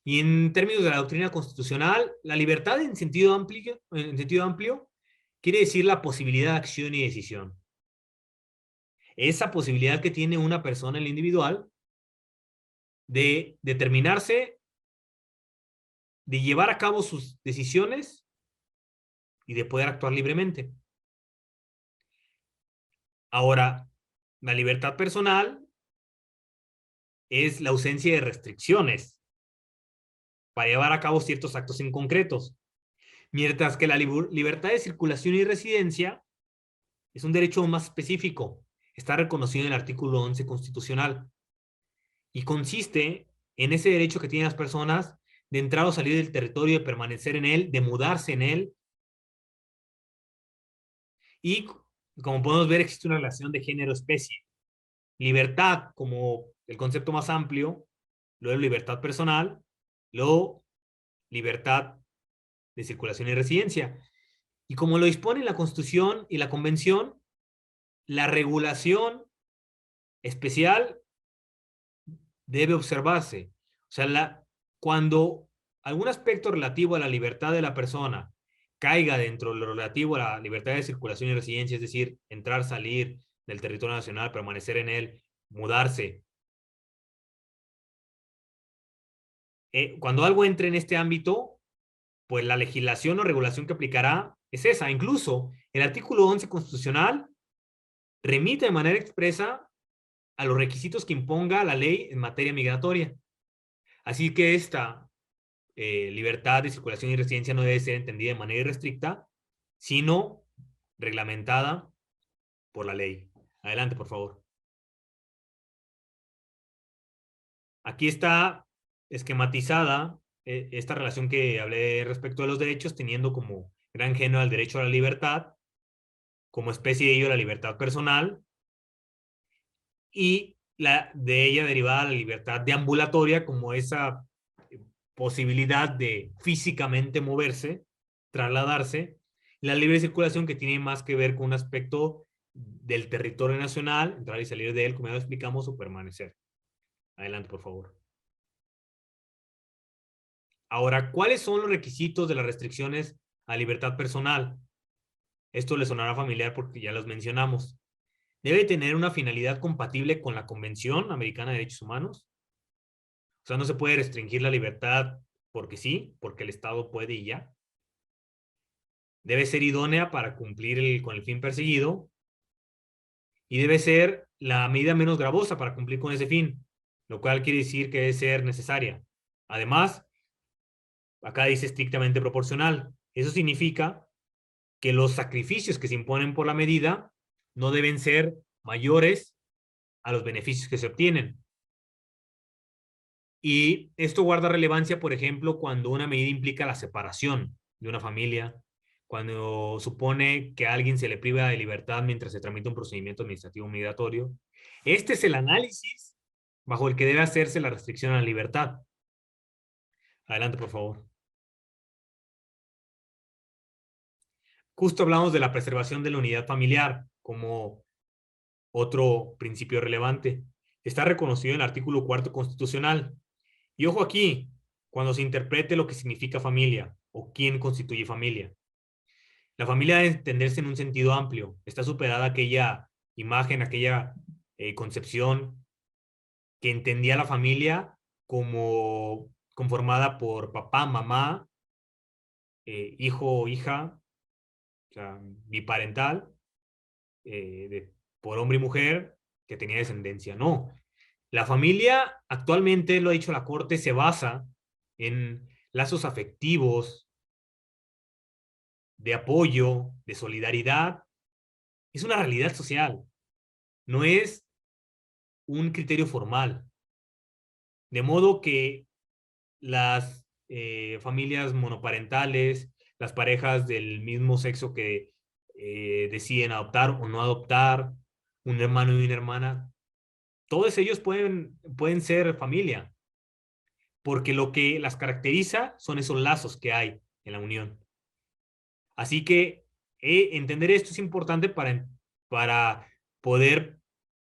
Y en términos de la doctrina constitucional, la libertad en sentido amplio quiere decir la posibilidad de acción y decisión. Esa posibilidad que tiene una persona en el individual de determinarse, de llevar a cabo sus decisiones y de poder actuar libremente. Ahora, la libertad personal es la ausencia de restricciones para llevar a cabo ciertos actos en concretos, mientras que la libertad de circulación y residencia es un derecho más específico, está reconocido en el artículo 11 constitucional y consiste en ese derecho que tienen las personas de entrar o salir del territorio, de permanecer en él, de mudarse en él. Y como podemos ver, existe una relación de género-especie. Libertad como el concepto más amplio, luego libertad personal, Luego, libertad de circulación y residencia. Y como lo dispone la Constitución y la Convención, la regulación especial debe observarse. O sea, cuando algún aspecto relativo a la libertad de la persona caiga dentro de lo relativo a la libertad de circulación y residencia, es decir, entrar, salir del territorio nacional, permanecer en él, mudarse. Cuando algo entre en este ámbito, pues la legislación o regulación que aplicará es esa. Incluso el artículo 11 constitucional remite de manera expresa a los requisitos que imponga la ley en materia migratoria. Así que esta libertad de circulación y residencia no debe ser entendida de manera irrestricta, sino reglamentada por la ley. Adelante, por favor. Aquí está esquematizada esta relación que hablé respecto de los derechos, teniendo como gran género el derecho a la libertad, como especie de ello la libertad personal, y de ella derivada la libertad deambulatoria, como esa posibilidad de físicamente moverse, trasladarse, la libre circulación que tiene más que ver con un aspecto del territorio nacional, entrar y salir de él, como ya lo explicamos, o permanecer. Adelante, por favor. Ahora, ¿cuáles son los requisitos de las restricciones a libertad personal? Esto le sonará familiar porque ya los mencionamos. Debe tener una finalidad compatible con la Convención Americana de Derechos Humanos. O sea, no se puede restringir la libertad porque sí, porque el Estado puede y ya. Debe ser idónea para cumplir con el fin perseguido y debe ser la medida menos gravosa para cumplir con ese fin, lo cual quiere decir que debe ser necesaria. Además, acá dice estrictamente proporcional. Eso significa que los sacrificios que se imponen por la medida no deben ser mayores a los beneficios que se obtienen. Y esto guarda relevancia, por ejemplo, cuando una medida implica la separación de una familia, cuando supone que a alguien se le priva de libertad mientras se tramita un procedimiento administrativo migratorio. Este es el análisis bajo el que debe hacerse la restricción a la libertad. Adelante, por favor. Justo hablamos de la preservación de la unidad familiar como otro principio relevante. Está reconocido en el artículo 4 constitucional. Y ojo aquí, cuando se interprete lo que significa familia o quién constituye familia. La familia debe entenderse en un sentido amplio. Está superada aquella imagen, aquella concepción que entendía la familia como conformada por papá, mamá, hijo, hija, o sea, biparental, por hombre y mujer que tenía descendencia. No. La familia, actualmente, lo ha dicho la Corte, se basa en lazos afectivos, de apoyo, de solidaridad. Es una realidad social, no es un criterio formal. De modo que las familias monoparentales, las parejas del mismo sexo que deciden adoptar o no adoptar, un hermano y una hermana, todos ellos pueden ser familia, porque lo que las caracteriza son esos lazos que hay en la unión. Así que entender esto es importante para poder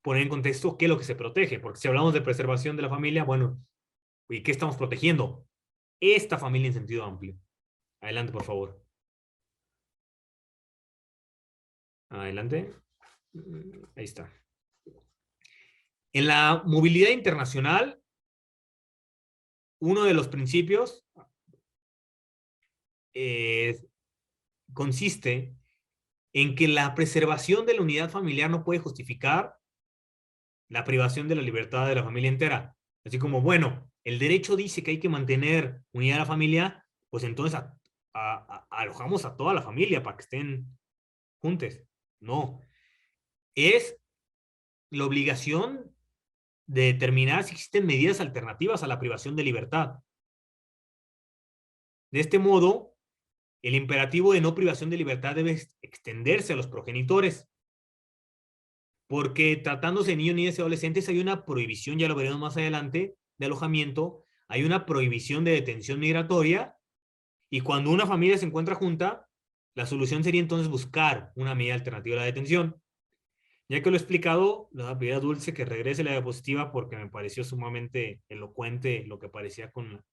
poner en contexto qué es lo que se protege, porque si hablamos de preservación de la familia, bueno, ¿y qué estamos protegiendo? Esta familia en sentido amplio. Adelante, por favor. Adelante. Ahí está. En la movilidad internacional, uno de los principios consiste en que la preservación de la unidad familiar no puede justificar la privación de la libertad de la familia entera. Así como, bueno, el derecho dice que hay que mantener unida a la familia, pues entonces alojamos a toda la familia para que estén juntos. No. Es la obligación de determinar si existen medidas alternativas a la privación de libertad. De este modo, el imperativo de no privación de libertad debe extenderse a los progenitores, porque tratándose de niños, niñas y adolescentes hay una prohibición, ya lo veremos más adelante, de alojamiento hay una prohibición de detención migratoria y cuando una familia se encuentra junta, la solución sería entonces buscar una medida alternativa a la detención. Ya que lo he explicado, le voy a pedir a Dulce que regrese la diapositiva porque me pareció sumamente elocuente lo que aparecía con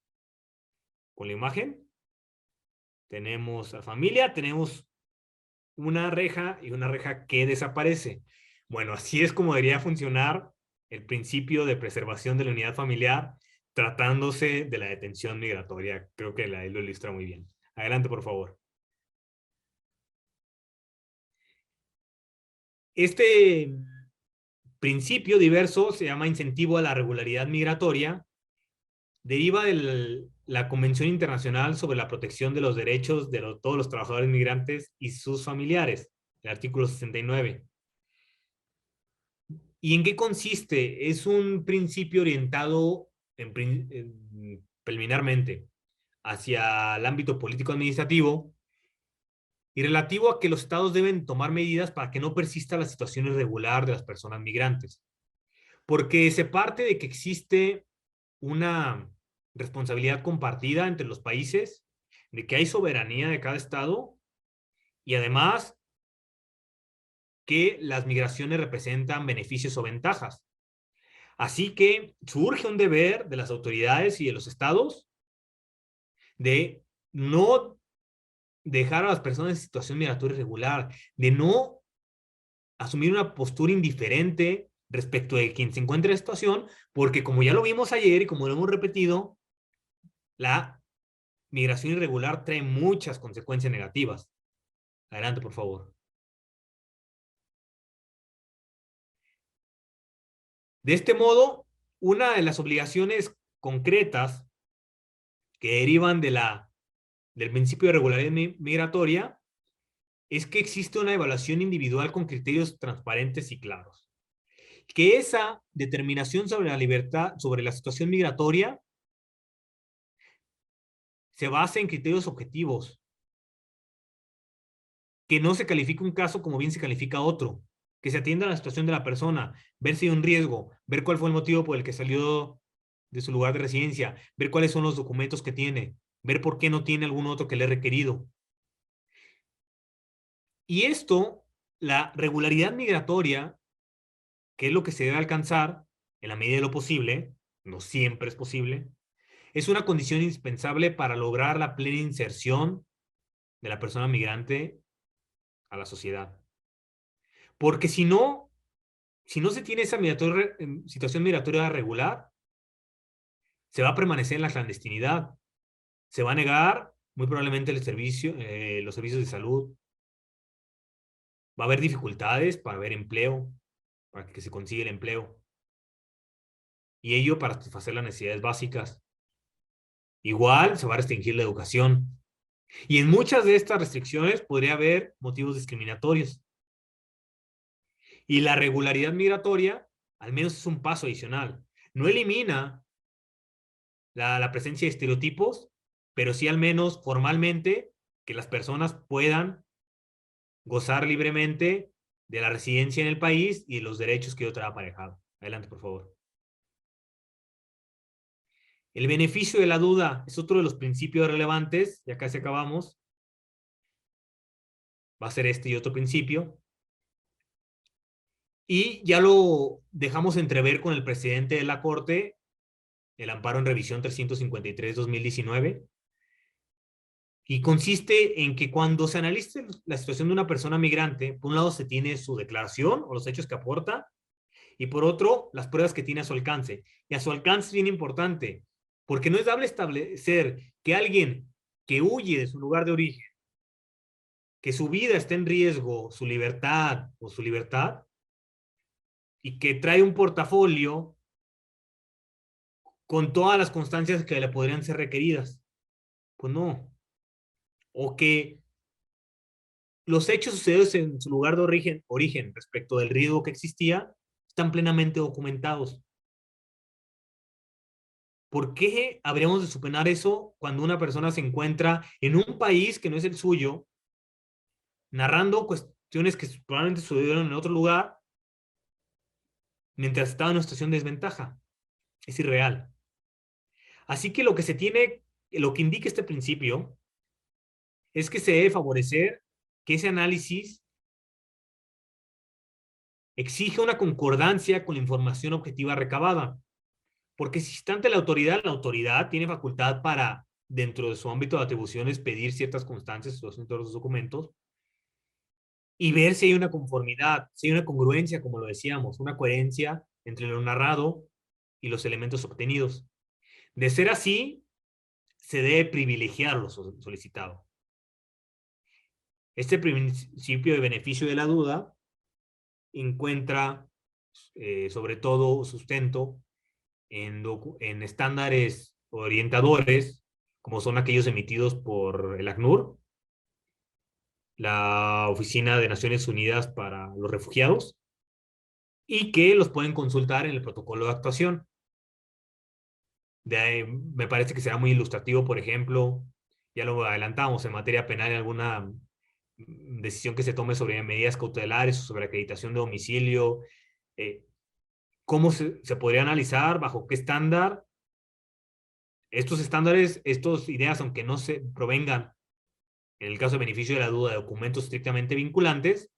la imagen. Tenemos a familia, tenemos una reja y una reja que desaparece. Bueno, así es como debería funcionar el principio de preservación de la unidad familiar tratándose de la detención migratoria. Creo que lo ilustra muy bien. Adelante, por favor. Este principio diverso se llama incentivo a la regularidad migratoria. Deriva de la Convención Internacional sobre la Protección de los Derechos de todos los trabajadores migrantes y sus familiares, el artículo 69. ¿Y en qué consiste? Es un principio orientado preliminarmente hacia el ámbito político-administrativo y relativo a que los estados deben tomar medidas para que no persista la situación irregular de las personas migrantes. Porque se parte de que existe una responsabilidad compartida entre los países, de que hay soberanía de cada estado y además que las migraciones representan beneficios o ventajas. Así que surge un deber de las autoridades y de los estados de no dejar a las personas en situación migratoria irregular, de no asumir una postura indiferente respecto de quien se encuentra en situación, porque como ya lo vimos ayer y como lo hemos repetido, la migración irregular trae muchas consecuencias negativas. Adelante, por favor. De este modo, una de las obligaciones concretas que derivan del principio de regularidad migratoria es que existe una evaluación individual con criterios transparentes y claros. Que esa determinación sobre la libertad, sobre la situación migratoria, se basa en criterios objetivos. Que no se califique un caso como bien se califica otro. Que se atienda a la situación de la persona, ver si hay un riesgo, ver cuál fue el motivo por el que salió de su lugar de residencia, ver cuáles son los documentos que tiene, ver por qué no tiene algún otro que le he requerido. Y esto, la regularidad migratoria, que es lo que se debe alcanzar en la medida de lo posible, no siempre es posible, es una condición indispensable para lograr la plena inserción de la persona migrante a la sociedad. Porque si no se tiene esa situación migratoria regular, se va a permanecer en la clandestinidad, se va a negar muy probablemente los servicios de salud, va a haber dificultades para ver empleo, para que se consiga el empleo, y ello para satisfacer las necesidades básicas. Igual se va a restringir la educación. Y en muchas de estas restricciones podría haber motivos discriminatorios. Y la regularidad migratoria, al menos es un paso adicional. No elimina la presencia de estereotipos, pero sí al menos formalmente que las personas puedan gozar libremente de la residencia en el país y de los derechos que yo trae aparejado. Adelante, por favor. El beneficio de la duda es otro de los principios relevantes, ya casi acabamos. Va a ser este y otro principio. Y ya lo dejamos entrever con el presidente de la Corte, el amparo en revisión 353-2019, y consiste en que cuando se analice la situación de una persona migrante, por un lado se tiene su declaración o los hechos que aporta, y por otro, las pruebas que tiene a su alcance. Y a su alcance es bien importante, porque no es dable establecer que alguien que huye de su lugar de origen, que su vida está en riesgo, su libertad o su libertad, y que trae un portafolio con todas las constancias que le podrían ser requeridas. Pues no. O que los hechos sucedidos en su lugar de origen respecto del riesgo que existía están plenamente documentados. ¿Por qué habríamos de suponer eso cuando una persona se encuentra en un país que no es el suyo, narrando cuestiones que probablemente sucedieron en otro lugar mientras estaba en una situación de desventaja? Es irreal. Así que lo que indica este principio es que se debe favorecer que ese análisis exija una concordancia con la información objetiva recabada. Porque si está ante la autoridad tiene facultad para, dentro de su ámbito de atribuciones, pedir ciertas constancias o todos los documentos y ver si hay una conformidad, si hay una congruencia, como lo decíamos, una coherencia entre lo narrado y los elementos obtenidos. De ser así, se debe privilegiar lo solicitado. Este principio de beneficio de la duda encuentra sobre todo sustento en estándares orientadores, como son aquellos emitidos por el ACNUR, la Oficina de Naciones Unidas para los Refugiados, y que los pueden consultar en el protocolo de actuación. De ahí, me parece que será muy ilustrativo, por ejemplo, ya lo adelantamos en materia penal, en alguna decisión que se tome sobre medidas cautelares o sobre acreditación de domicilio, cómo se podría analizar, bajo qué estándar. Estos estándares, estas ideas, aunque no se provengan, en el caso de beneficio de la duda, de documentos estrictamente vinculantes,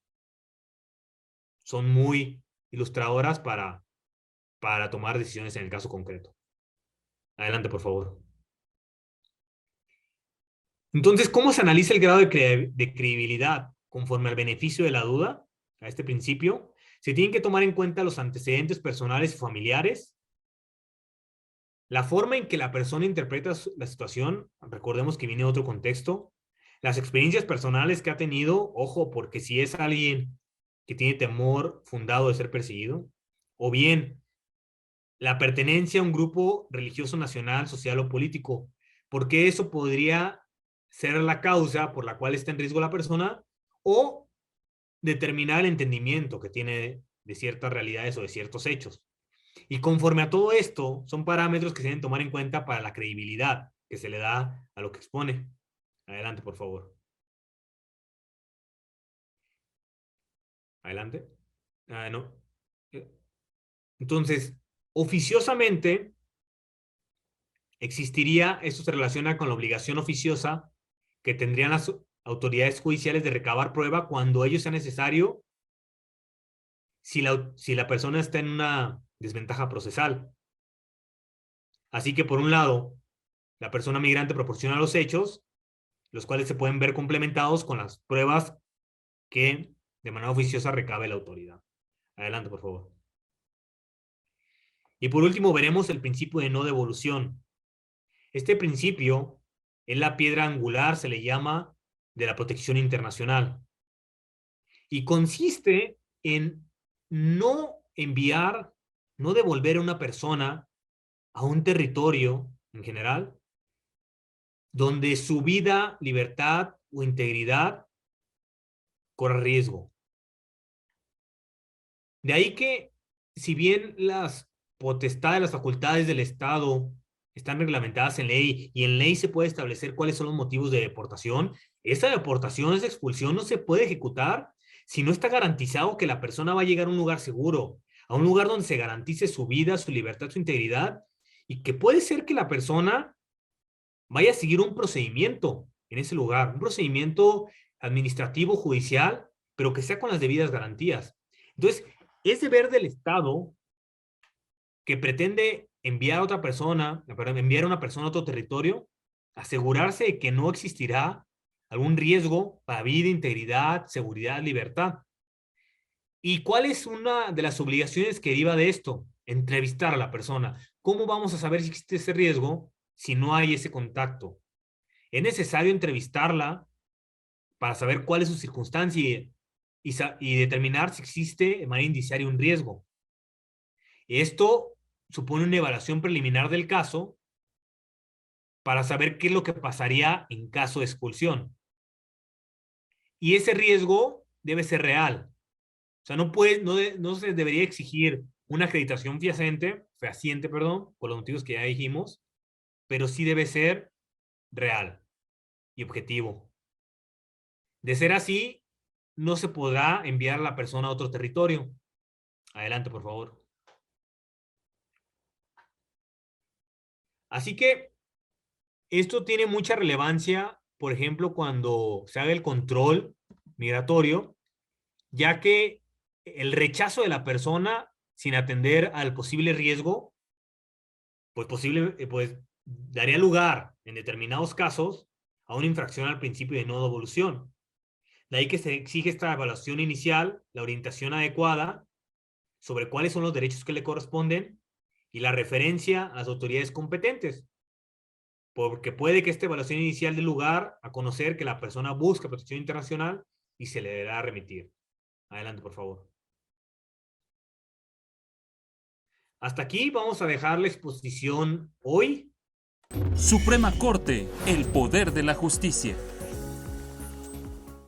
son muy ilustradoras para tomar decisiones en el caso concreto. Adelante, por favor. Entonces, ¿cómo se analiza el grado de credibilidad conforme al beneficio de la duda? A este principio, se tienen que tomar en cuenta los antecedentes personales y familiares, la forma en que la persona interpreta la situación, recordemos que viene de otro contexto, las experiencias personales que ha tenido, ojo, porque si es alguien que tiene temor fundado de ser perseguido, o bien la pertenencia a un grupo religioso nacional, social o político, porque eso podría ser la causa por la cual está en riesgo la persona, o determinar el entendimiento que tiene de ciertas realidades o de ciertos hechos. Y conforme a todo esto, son parámetros que se deben tomar en cuenta para la credibilidad que se le da a lo que expone. Adelante, por favor. Adelante. No. Entonces, oficiosamente existiría, esto se relaciona con la obligación oficiosa que tendrían las autoridades judiciales de recabar prueba cuando ello sea necesario si la persona está en una desventaja procesal. Así que, por un lado, la persona migrante proporciona los hechos, los cuales se pueden ver complementados con las pruebas que de manera oficiosa recabe la autoridad. Adelante, por favor. Y por último, veremos el principio de no devolución. Este principio es la piedra angular, se le llama, de la protección internacional. Y consiste en no enviar, no devolver a una persona a un territorio en general donde su vida, libertad o integridad corra riesgo. De ahí que, si bien las potestades, las facultades del Estado están reglamentadas en ley y en ley se puede establecer cuáles son los motivos de deportación, esa deportación, esa expulsión no se puede ejecutar si no está garantizado que la persona va a llegar a un lugar seguro, a un lugar donde se garantice su vida, su libertad, su integridad, y que puede ser que la persona vaya a seguir un procedimiento en ese lugar, un procedimiento administrativo, judicial, pero que sea con las debidas garantías. Entonces, es deber del Estado que pretende enviar a otra persona, enviar a una persona a otro territorio, asegurarse de que no existirá algún riesgo para vida, integridad, seguridad, libertad. ¿Y cuál es una de las obligaciones que deriva de esto? Entrevistar a la persona. ¿Cómo vamos a saber si existe ese riesgo si no hay ese contacto? Es necesario entrevistarla para saber cuál es su circunstancia y determinar si existe de manera indiciaria un riesgo. Esto supone una evaluación preliminar del caso para saber qué es lo que pasaría en caso de expulsión. Y ese riesgo debe ser real. O sea, no se debería exigir una acreditación fehaciente, por los motivos que ya dijimos, pero sí debe ser real y objetivo. De ser así, no se podrá enviar a la persona a otro territorio. Adelante, por favor. Así que esto tiene mucha relevancia, por ejemplo, cuando se haga el control migratorio, ya que el rechazo de la persona sin atender al posible riesgo, pues daría lugar en determinados casos a una infracción al principio de no devolución. De ahí que se exige esta evaluación inicial, la orientación adecuada sobre cuáles son los derechos que le corresponden y la referencia a las autoridades competentes, porque puede que esta evaluación inicial dé lugar a conocer que la persona busca protección internacional y se le deberá remitir. Adelante, por favor. Hasta aquí vamos a dejar la exposición hoy. Suprema Corte, el poder de la justicia.